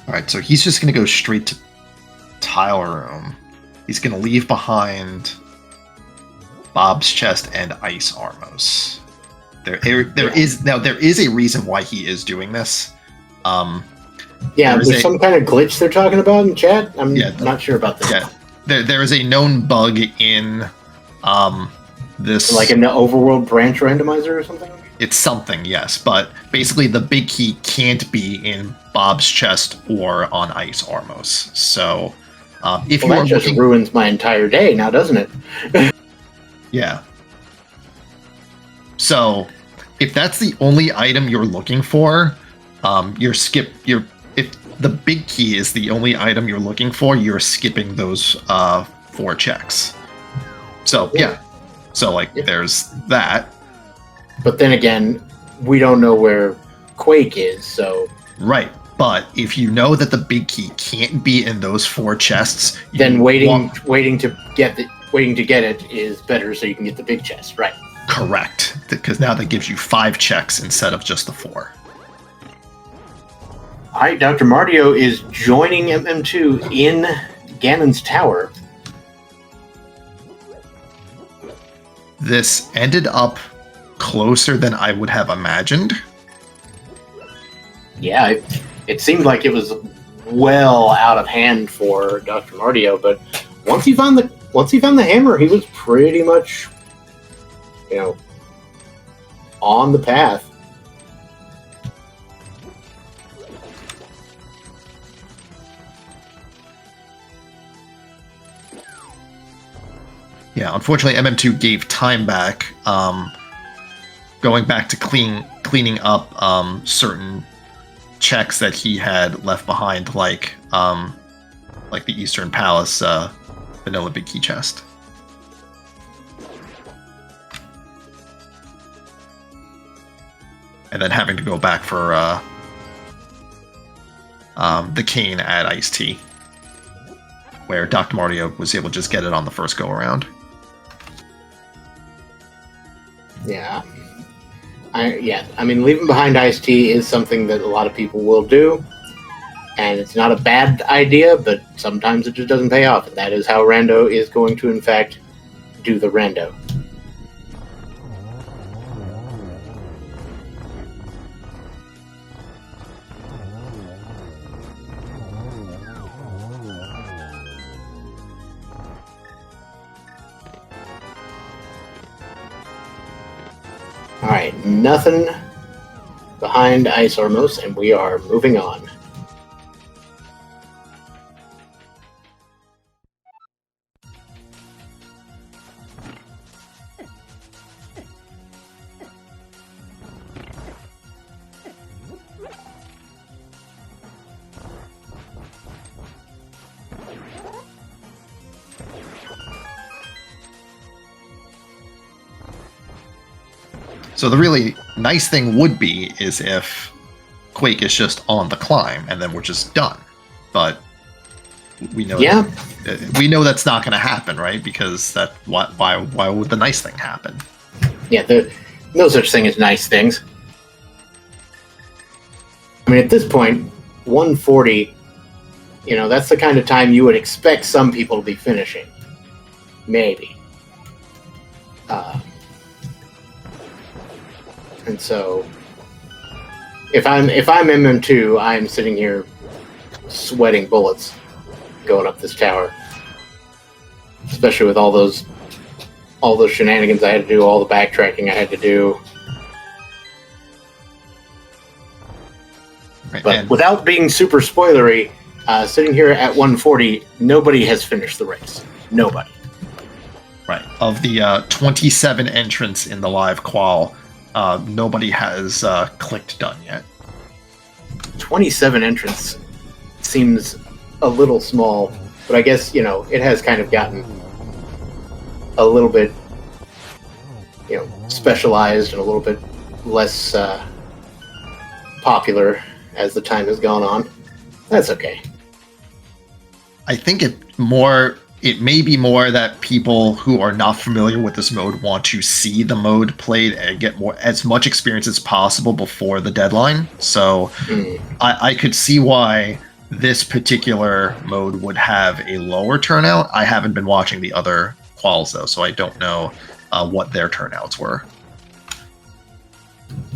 Alright, so he's just going to go straight to Tile Room. He's going to leave behind Bob's Chest and Ice Armos. There is a reason why he is doing this. There's some kind of glitch they're talking about in chat. I'm not sure about that. Yeah, there is a known bug in this... Like in the overworld branch randomizer or something? It's something, yes, but basically the big key can't be in Bob's Chest or on Ice Armos. So, if you are that just ruins my entire day now, doesn't it? Yeah. So, if that's the only item you're looking for, if the big key is the only item you're looking for, you're skipping those 4 checks. So, yeah. So, there's that. But then again, we don't know where Quake is, so... Right, but if you know that the big key can't be in those 4 chests... Then waiting to get it is better so you can get the big chest, right. Correct, because now that gives you 5 checks instead of just the 4. Alright, Dr. Mardio is joining MM2 in Ganon's Tower. This ended up closer than I would have imagined. Yeah, it seemed like it was well out of hand for Dr. Mardio, but once he found the hammer, he was pretty much, on the path. Yeah, unfortunately, MM2 gave time back. Going back to cleaning up certain checks that he had left behind, like the Eastern Palace vanilla big key chest. And then having to go back for the cane at Ice-T, where Dr. Mardio was able to just get it on the first go-around. Yeah. I mean, leaving behind Ice-T is something that a lot of people will do. And it's not a bad idea, but sometimes it just doesn't pay off. And that is how Rando is going to, in fact, do the Rando. Alright, nothing behind Ice Armos, and we are moving on. So the really nice thing would be is if Quake is just on the climb and then we're just done. But we know we know that's not going to happen, right? Because why would the nice thing happen? Yeah, no such thing as nice things. I mean, at this point, 140, that's the kind of time you would expect some people to be finishing. Maybe. And so, if I'm MM2, I'm sitting here sweating bullets going up this tower, especially with all those shenanigans I had to do, all the backtracking I had to do. Right, but without being super spoilery, sitting here at 140, nobody has finished the race. Nobody. Right. Of the 27 entrants in the live qual, nobody has clicked done yet. 27 entrants seems a little small, but I guess, it has kind of gotten a little bit, specialized and a little bit less popular as the time has gone on. That's okay. I think it may be more that people who are not familiar with this mode want to see the mode played and get as much experience as possible before the deadline. So I could see why this particular mode would have a lower turnout. I haven't been watching the other quals though, so I don't know what their turnouts were.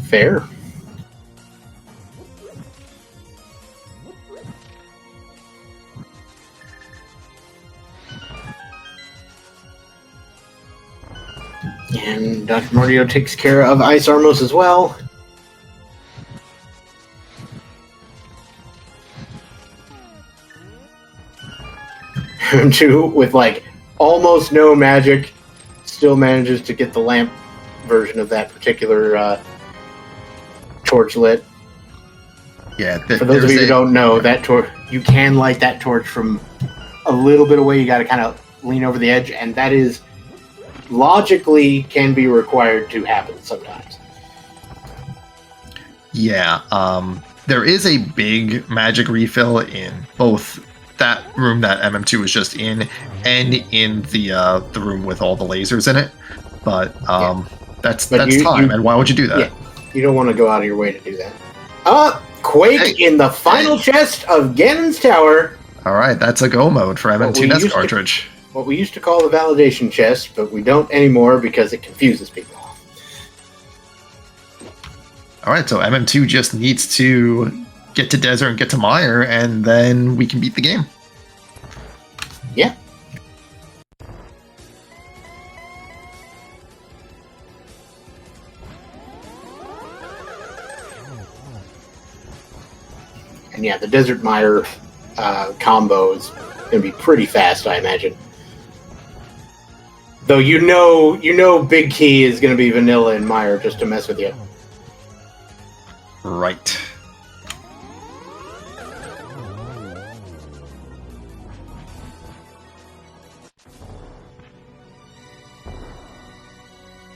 Fair. And Dr. Mordio takes care of Ice Armos as well. Two, with almost no magic, still manages to get the lamp version of that particular torch lit. Yeah. For those of you who don't know, that torch, you can light that torch from a little bit away. You got to kind of lean over the edge, and that is logically can be required to happen sometimes. Yeah, there is a big magic refill in both that room that MM2 was just in and in the room with all the lasers in it. But that's time, and why would you do that? Yeah, you don't want to go out of your way to do that. Quake in the final chest of Ganon's Tower. All right, that's a go mode for MM2 NES cartridge. What we used to call the validation chest, but we don't anymore because it confuses people. All right, so MM2 just needs to get to Desert and get to Mire, and then we can beat the game. Yeah. And yeah, the Desert Mire combo is going to be pretty fast, I imagine. Though you know Big Key is going to be vanilla in Mire just to mess with you. Right.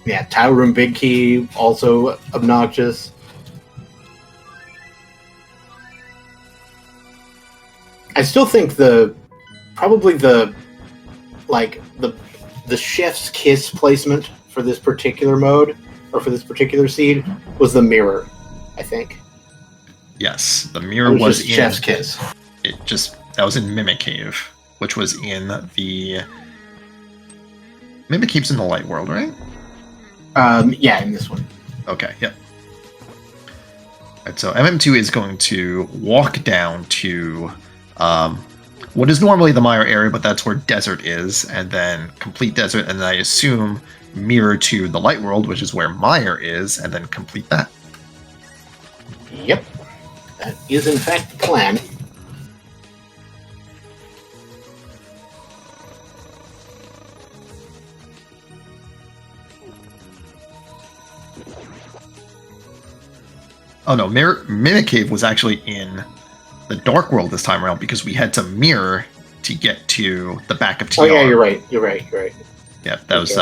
Yeah, Tower Room Big Key, also obnoxious. I still think the chef's kiss placement for this particular mode, or for this particular seed, was the mirror, I think. Yes, the It mirror was was just in. Chef's Kiss. That was in Mimic Cave, which was in the. Mimic Cave's in the light world, right? Yeah, in this one. Okay, yep. Right, so MM2 is going to walk down to what is normally the Mire area, but that's where desert is, and then complete desert, and then I assume mirror to the light world, which is where Mire is, and then complete that. Yep. That is, in fact, the plan. Oh no, Mimic Cave was actually in the Dark World this time around because we had to mirror to get to the back of TR. Oh yeah, you're right. You're right. Yeah, that was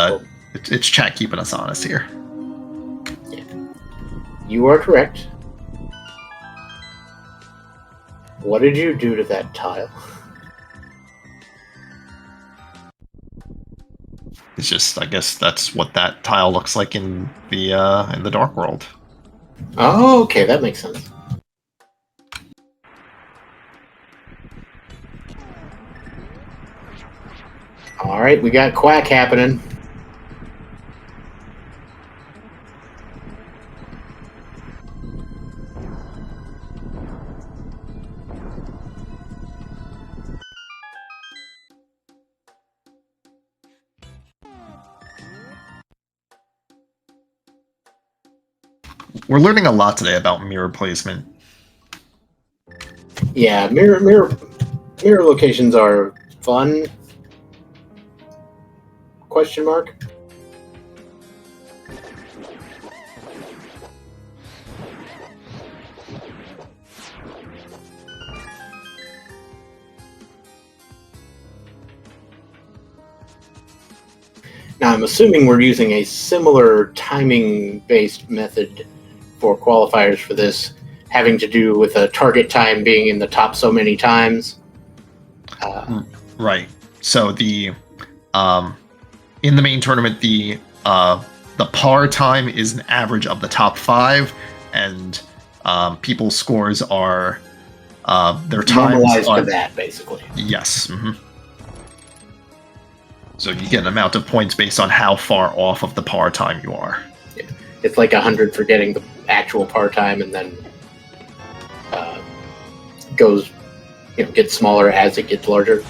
it's chat keeping us honest here. Yeah. You are correct. What did you do to that tile? It's just, I guess that's what that tile looks like in the Dark World. Oh, okay, that makes sense. All right, we got quack happening. We're learning a lot today about mirror placement. Yeah, mirror locations are fun. Question mark. Now, I'm assuming we're using a similar timing-based method for qualifiers for this, having to do with a target time being in the top so many times. Right. So the in the main tournament, the par time is an average of the top 5, and people's scores are their times Normalized to that, basically. Yes. Mm-hmm. So you get an amount of points based on how far off of the par time you are. Yeah. It's like 100 for getting the actual par time, and then goes, gets smaller as it gets larger.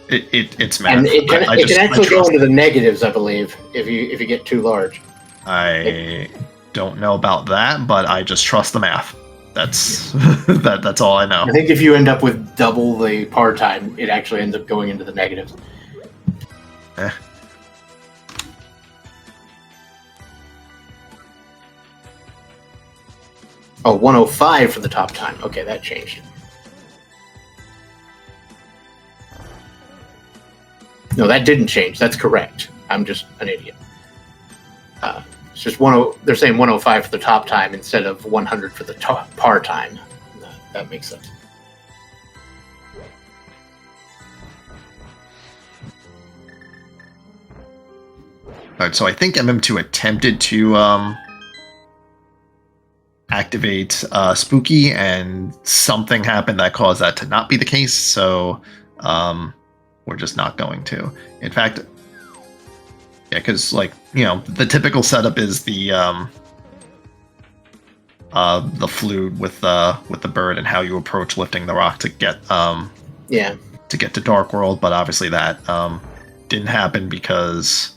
It's math. And it can actually go into the negatives, I believe, if you get too large. I don't know about that, but I just trust the math. That's that's all I know. I think if you end up with double the par time, it actually ends up going into the negatives. Oh, 105 for the top time. Okay, that changed. No, that didn't change. That's correct. I'm just an idiot. It's just they're saying 105 for the top time instead of 100 for the par time. That makes sense. All right, so I think MM2 attempted to activate Spooky, and something happened that caused that to not be the case. So we're just not going to. In fact, yeah, because the typical setup is the flute with the bird and how you approach lifting the rock to get to get to Dark World, but obviously that didn't happen because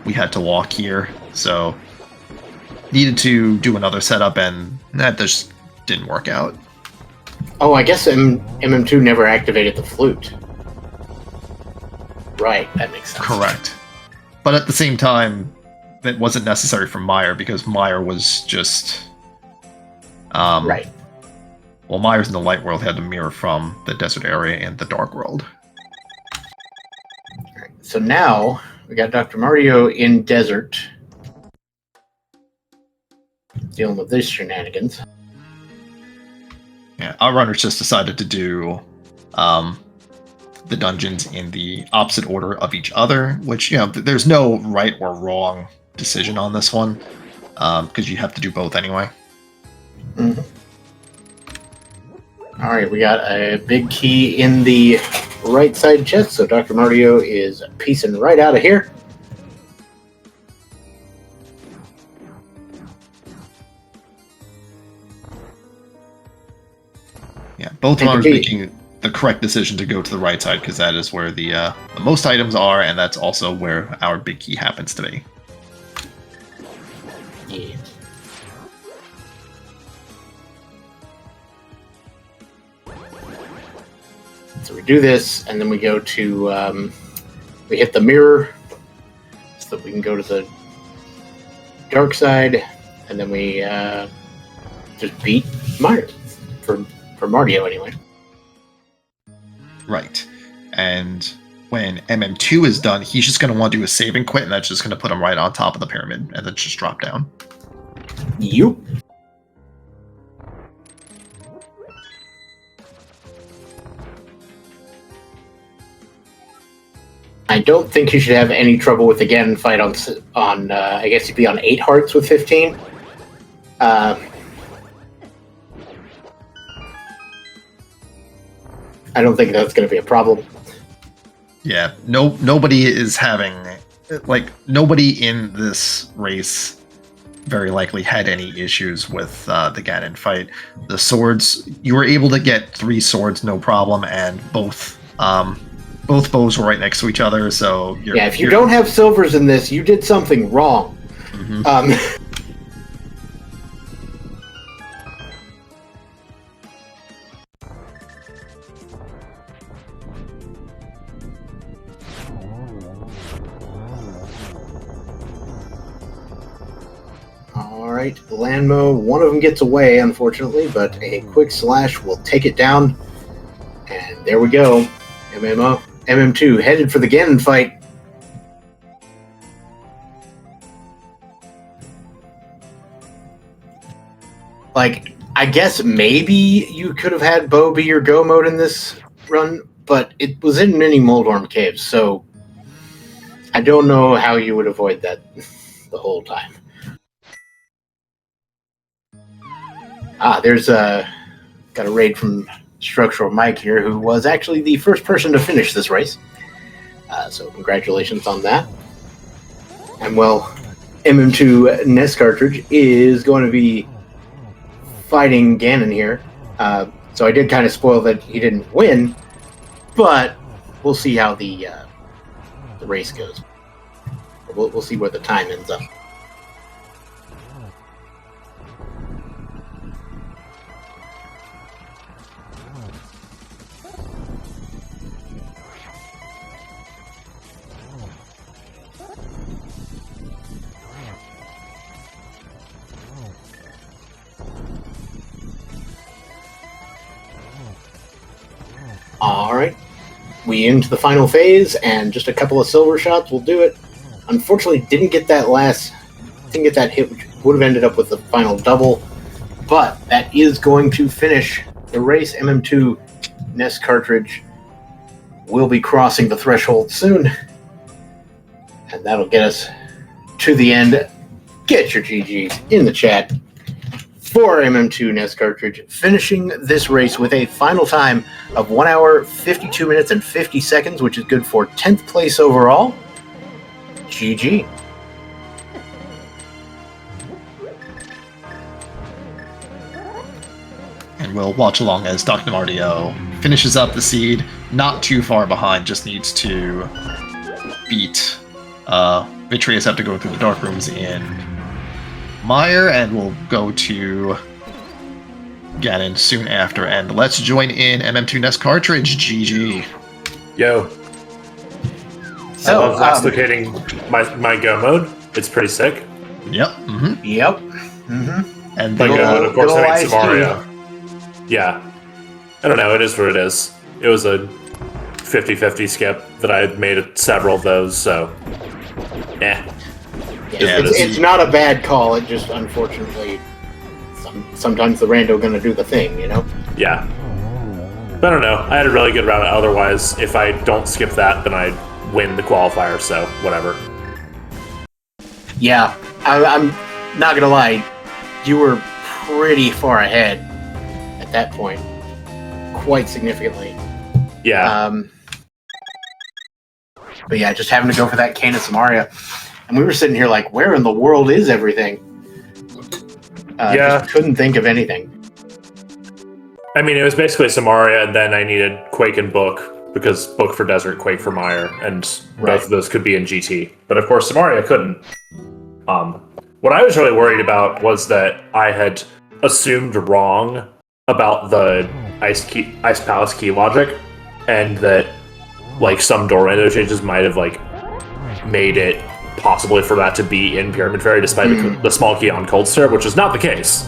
we had to walk here, so needed to do another setup, and that just didn't work out. Oh, I guess MM2 never activated the flute. Right, that makes sense. Correct. But at the same time, that wasn't necessary for Mire, because Mire was just... right. Well, Mire's in the light world had to mirror from the desert area and the dark world. Right. So now, we got Dr. Mario in desert, dealing with these shenanigans. Yeah, our runners just decided to do the dungeons in the opposite order of each other, which, there's no right or wrong decision on this one, because you have to do both anyway. Mm-hmm. All right, we got a big key in the right side chest, so Dr. Mario is piecing right out of here. Yeah, both of them are making the correct decision to go to the right side because that is where the most items are, and that's also where our big key happens to be. Yeah. So we do this, and then we go to, we hit the mirror so that we can go to the dark side, and then we just beat Mario, for Mario anyway. Right. And when MM2 is done, he's just going to want to do a save and quit, and that's just going to put him right on top of the pyramid, and then just drop down. Yup. I don't think you should have any trouble with the Ganon fight on I guess you'd be on 8 hearts with 15. I don't think that's going to be a problem. Yeah, nobody is having, like, nobody in this race very likely had any issues with the Ganon fight. The swords, you were able to get 3 swords, no problem, and both bows were right next to each other, so... if you don't have silvers in this, you did something wrong. Mm-hmm. Alright, Landmo, one of them gets away, unfortunately, but a quick slash will take it down. And there we go. MM2 headed for the Ganon fight. Like, I guess maybe you could have had Bo be your go mode in this run, but it was in mini Moldorm caves, so I don't know how you would avoid that the whole time. There's got a raid from Structural Mike here, who was actually the first person to finish this race. So congratulations on that. And well, MM2 NES cartridge is going to be fighting Ganon here. So I did kind of spoil that he didn't win, but we'll see how the race goes. We'll see where the time ends up. Alright, we into the final phase, and just a couple of silver shots will do it. Unfortunately, didn't get that hit, which would have ended up with the final double, but that is going to finish the race. MM2 NES cartridge will be crossing the threshold soon, and that'll get us to the end. Get your GGs in the chat for MM2 NES cartridge, finishing this race with a final time of 1 hour, 52 minutes, and 50 seconds, which is good for 10th place overall. GG. And we'll watch along as Dr. Mario finishes up the seed, not too far behind, just needs to beat Vitreous, have to go through the dark rooms in Meyer, and we'll go to Ganon soon after. And let's join in MM2 NES cartridge. GG. Yo. So, I love locating my go mode. It's pretty sick. Yep. Mm-hmm. Yep. Mm-hmm. And My the go mode, of course, I mean IST. Mario. Yeah. I don't know. It is what it is. It was a 50-50 skip that I had made several of those, so... Yeah, it's not a bad call. It just, unfortunately, sometimes the rando gonna do the thing, you know? Yeah. But I don't know. I had a really good route. Otherwise, if I don't skip that, then I'd win the qualifier, so whatever. Yeah, I'm not gonna lie. You were pretty far ahead at that point, quite significantly. Yeah. But yeah, just having to go for that cane of Samaria. And we were sitting here like, where in the world is everything? Just couldn't think of anything. I mean, it was basically Samaria, and then I needed Quake and Book, because Book for Desert, Quake for Mire, and both of those could be in GT. But of course, Samaria couldn't. What I was really worried about was that I had assumed wrong about the Ice Palace key logic, and that like some door window changes might have like made it possibly for that to be in Pyramid Fairy, despite the small key on Cold Stare, which is not the case.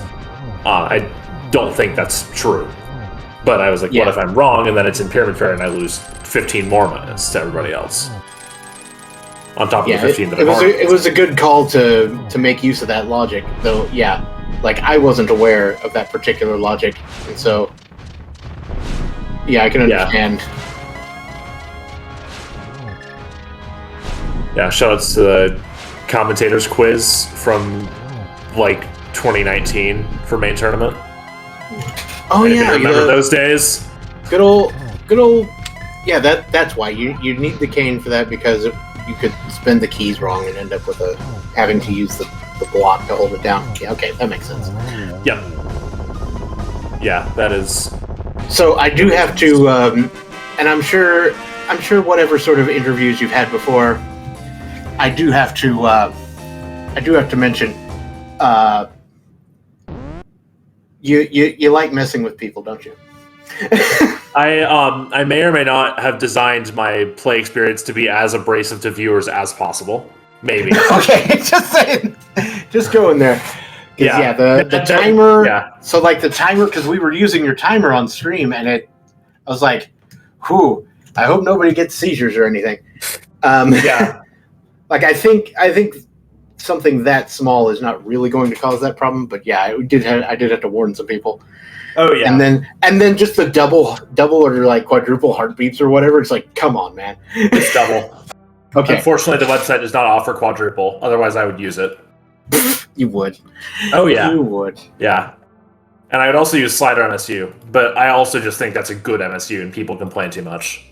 I don't think that's true. But I was like, what if I'm wrong, and then it's in Pyramid Fairy and I lose 15 more minutes to everybody else? On top of the 15 that it was a good call to make use of that logic, though. Yeah, like I wasn't aware of that particular logic, and so yeah, I can understand. Yeah, shoutouts to the commentators quiz from like 2019 for main tournament. Oh yeah, remember those days? Good old. Yeah, that's why you need the cane for that, because you could spend the keys wrong and end up with having to use the block to hold it down. Yeah, okay, that makes sense. Yep. Yeah, that is. So I do have to, and I'm sure whatever sort of interviews you've had before, I do have to mention, you like messing with people, don't you? I may or may not have designed my play experience to be as abrasive to viewers as possible. Maybe. Okay, just saying. Just go in there. Yeah, the timer. Yeah. So like the timer, because we were using your timer on stream, and I was like, "Whew, I hope nobody gets seizures or anything." Yeah. Like I think something that small is not really going to cause that problem, but yeah, I did have to warn some people. Oh yeah. And then just the double or like quadruple heartbeats or whatever. It's like, come on, man. It's double. Okay. Unfortunately, the website does not offer quadruple. Otherwise, I would use it. You would. Oh yeah. You would. Yeah. And I would also use slider MSU, but I also just think that's a good MSU, and people complain too much.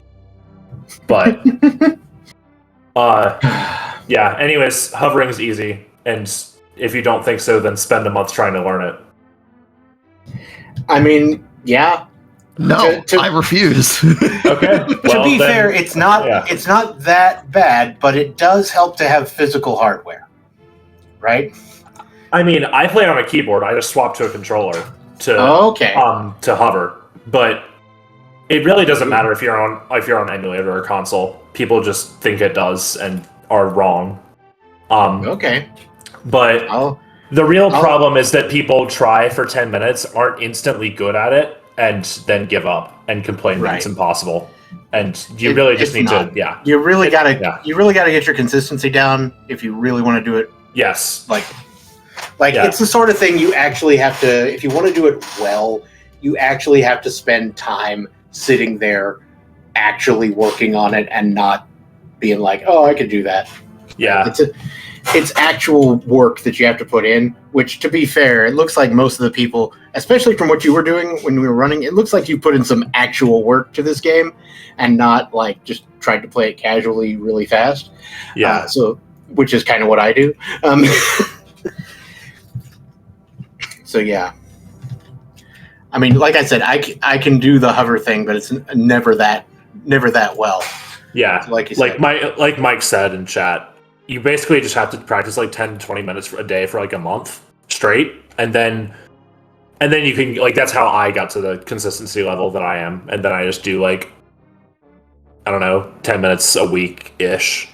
But yeah. Anyways, hovering is easy, and if you don't think so, then spend a month trying to learn it. I mean, yeah. No, I refuse. Okay. To be fair, it's not that bad, but it does help to have physical hardware, right? I mean, I play on a keyboard. I just swapped to a controller to hover, but it really doesn't matter if you're on emulator or console. People just think it does and are wrong. Okay. But the real problem is that people try for 10 minutes, aren't instantly good at it, and then give up and complain that it's impossiple. And you really just need to, You really gotta get your consistency down if you really want to do it. Yes. Like it's the sort of thing you actually have to, if you want to do it well, you actually have to spend time sitting there actually working on it and not being like, oh, I could do that. Yeah. It's actual work that you have to put in, which, to be fair, it looks like most of the people, especially from what you were doing when we were running, it looks like you put in some actual work to this game and not like just tried to play it casually really fast. Yeah. Which is kind of what I do. So yeah. I mean, like I said, I can do the hover thing, but it's never that well. Yeah. Like you said. Like Mike said in chat, you basically just have to practice like 10 to 20 minutes a day for like a month straight, and then you can, like, that's how I got to the consistency level that I am, and then I just do like, I don't know, 10 minutes a week ish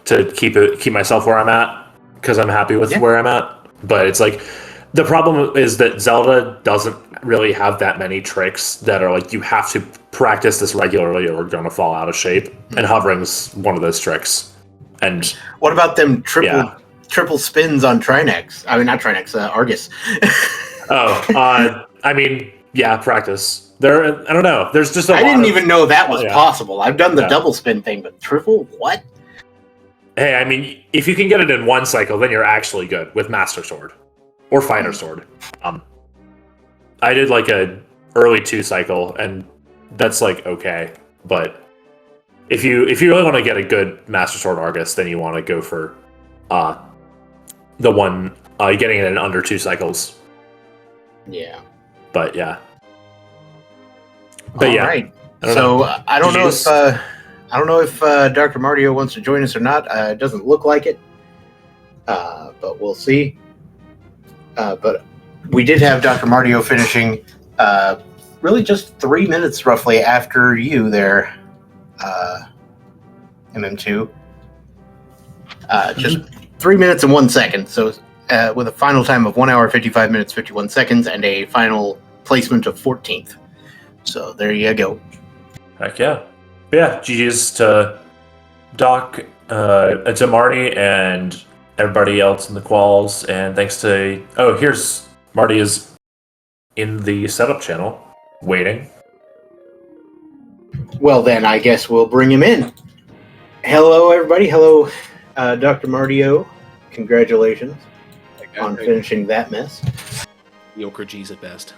to keep myself where I'm at, because I'm happy with where I'm at. But it's like, the problem is that Zelda doesn't really have that many tricks that are like, you have to practice this regularly or we're going to fall out of shape, and hovering's one of those tricks. And what about them triple spins on Trinex? I mean, not Trinex, Argus. I mean, yeah, practice. I don't know. There's just I didn't even know that was possible. I've done the double spin thing, but triple, what? Hey, I mean, if you can get it in one cycle, then you're actually good with Master Sword or Fighter Sword. I did like a early 2 cycle, and that's like okay. But if you really want to get a good Master Sword Argus, then you want to go for the one getting it in under 2 cycles. Yeah. But yeah. All right. So I don't know if Dr. Mardio wants to join us or not. It doesn't look like it, but we'll see. But we did have Dr. Mardio finishing really just 3 minutes roughly after you there, MM2. Just 3 minutes and 1 second. So with a final time of 1 hour, 55 minutes, 51 seconds, and a final placement of 14th. So there you go. Heck yeah. But yeah, GG's to Doc, to Marty, and everybody else in the quals. And thanks to... Oh, here's... Marty is in the setup channel, waiting. Well, then, I guess we'll bring him in. Hello, everybody. Hello, Dr. Mardio. Congratulations on finishing that mess. Mediocre G's at best.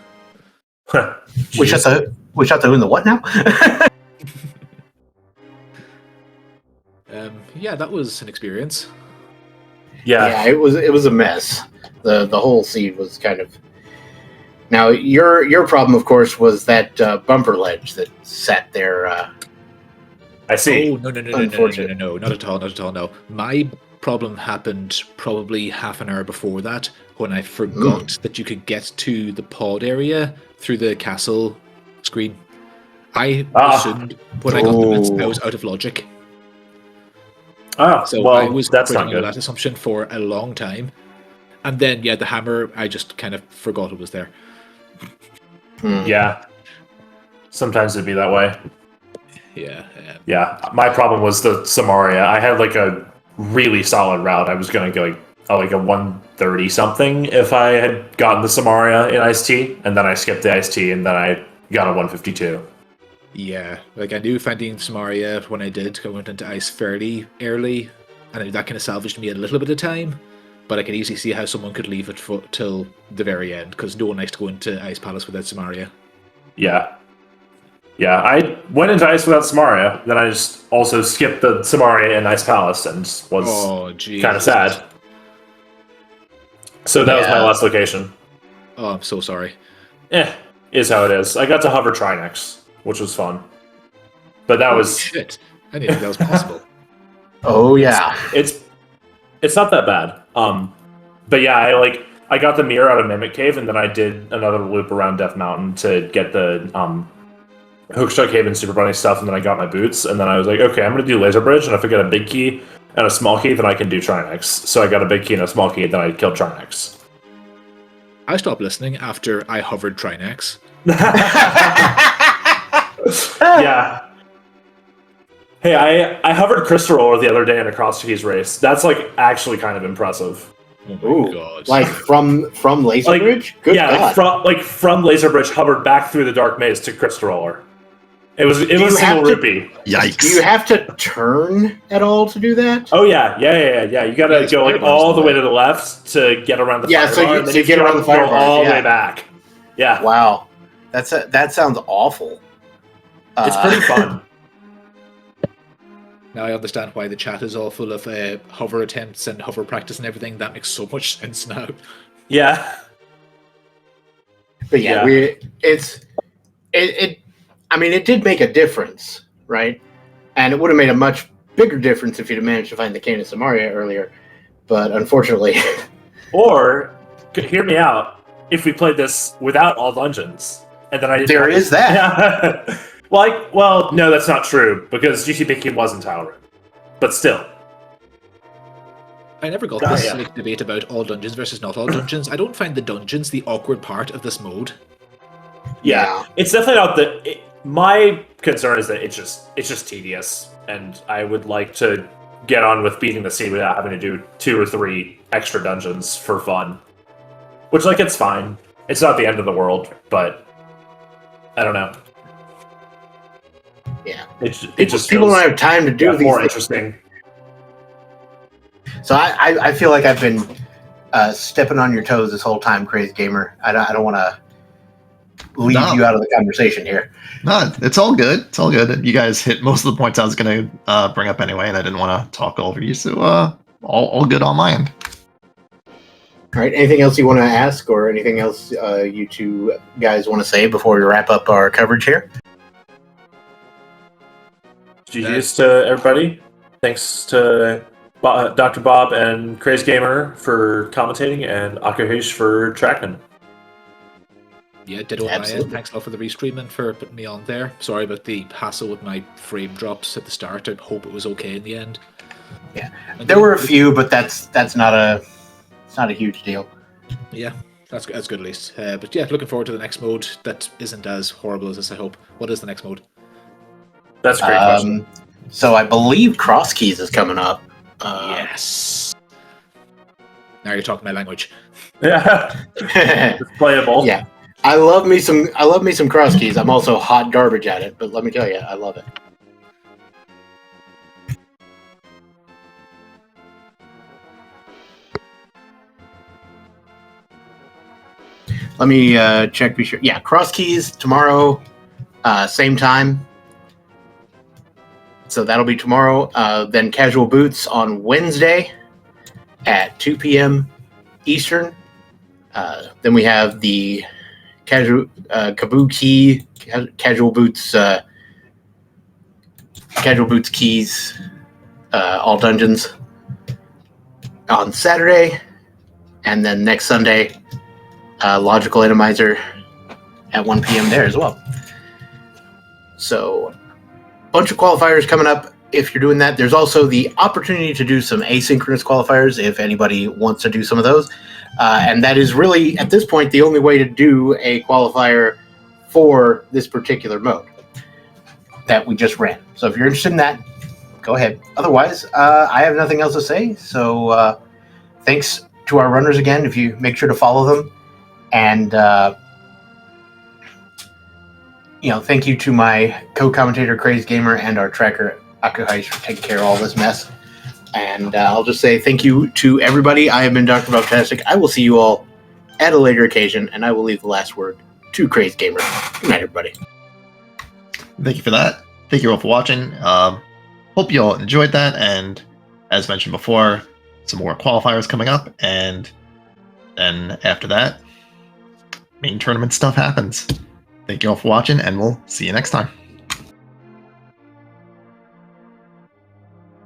We shot the who in the what now? Yeah, that was an experience. Yeah, it was a mess. The whole seed was kind of. Now your problem, of course, was that bumper ledge that sat there. I see. Oh no, not at all. No, my problem happened probably half an hour before that when I forgot that you could get to the pod area through the castle screen. I assumed when I got the bits, I was out of logic. So well, I was that's not on good. that assumption for a long time. And then, yeah, the hammer, I just kind of forgot it was there. Yeah. Sometimes it'd be that way. Yeah. My problem was the Samaria. I had like a really solid route. I was going to go like a 130 something if I had gotten the Samaria in Iced Tea, and then I skipped the Iced Tea, and then I got a 152. Yeah, like I knew finding Samaria when I did. I went into ice fairly early, and that kind of salvaged me a little bit of time. But I can easily see how someone could leave it till the very end, because no one likes to go into Ice Palace without Samaria. Yeah, I went into Ice without Samaria, then I just also skipped the Samaria in Ice Palace and was kind of sad. So that was my last location. Oh, I'm so sorry. Is how it is. I got to hover Trinex, which was fun. But that was... Shit. I didn't think that was possible. Oh, yeah. It's not that bad. But yeah, I got the mirror out of Mimic Cave, and then I did another loop around Death Mountain to get the Hookshot Cave and Super Bunny stuff, and then I got my boots, and then I was like, okay, I'm going to do Laser Bridge, and if I get a big key and a small key, then I can do Trinex. So I got a big key and a small key, and then I killed Trinex. I stopped listening after I hovered Trinex. Yeah. Hey, I hovered Crystal Roller the other day in a cross keys race. That's actually kind of impressive. Oh my god! Like from Laser Bridge? Good God. From Laser Bridge, hovered back through the Dark Maze to Crystal Roller. It was single rupee. Yikes! Do you have to turn at all to do that? Oh yeah. You gotta go all the way to the left to get around the fire bar, and then you get around the fire bar all the way back. Yeah. Wow, that sounds awful. It's pretty fun. Now I understand why the chat is all full of hover attempts and hover practice and everything. That makes so much sense now. Yeah. But it did make a difference, right? And it would have made a much bigger difference if you'd have managed to find the Cane of Samaria earlier. But unfortunately... Or, hear me out, if we played this without all dungeons, and then I didn't... There is that! Yeah. Well, no, that's not true, because GT Big Key wasn't Tower. But still. I never got this debate about all dungeons versus not all dungeons. I don't find the dungeons the awkward part of this mode. Yeah. It's definitely not my concern is that it's just tedious, and I would like to get on with beating the seed without having to do 2 or 3 extra dungeons for fun. Which, it's fine. It's not the end of the world, but I don't know. Yeah, people don't have time to do these more things. Interesting. So I feel like I've been stepping on your toes this whole time, Crazy Gamer. I don't want to leave No. you out of the conversation here. No, it's all good. It's all good. You guys hit most of the points I was going to bring up anyway, and I didn't want to talk over you, so all good on my end. All right. Anything else you want to ask, or anything else you two guys want to say before we wrap up our coverage here? GG's to everybody. Thanks to Dr. Bob and Crazy Gamer for commentating, and Akahish for tracking. Yeah, ditto on my end. Absolutely. Thanks a lot for the restream and for putting me on there. Sorry about the hassle with my frame drops at the start. I hope it was okay in the end. Yeah, And there were a few, but that's not a huge deal. Yeah, that's good at least. But yeah, looking forward to the next mode that isn't as horrible as this, I hope. What is the next mode? That's a great question. So I believe Cross Keys is coming up. Yes. Now you're talking my language. Yeah, it's playable. Yeah, I love me some Cross Keys. I'm also hot garbage at it, but let me tell you, I love it. Let me check. Be sure. Yeah, Cross Keys tomorrow, same time. So that'll be tomorrow. Then Casual Boots on Wednesday at 2 p.m. Eastern. Then we have the Kabuki Casual Boots keys, all dungeons on Saturday, and then next Sunday, Logical Atomizer at 1 p.m. there as well. So, bunch of qualifiers coming up. If you're doing that, there's also the opportunity to do some asynchronous qualifiers if anybody wants to do some of those. And that is really, at this point, the only way to do a qualifier for this particular mode that we just ran. So if you're interested in that, go ahead. Otherwise, I have nothing else to say. So thanks to our runners again. If you make sure to follow them. And, thank you to my co-commentator, Crazy Gamer, and our tracker, Akahish, for taking care of all this mess. And I'll just say thank you to everybody. I have been Dr. Bobtastic. I will see you all at a later occasion, and I will leave the last word to Crazy Gamer. Good night, everybody. Thank you for that. Thank you all for watching. Hope you all enjoyed that. And as mentioned before, some more qualifiers coming up. And then after that, main tournament stuff happens. Thank you all for watching, and we'll see you next time.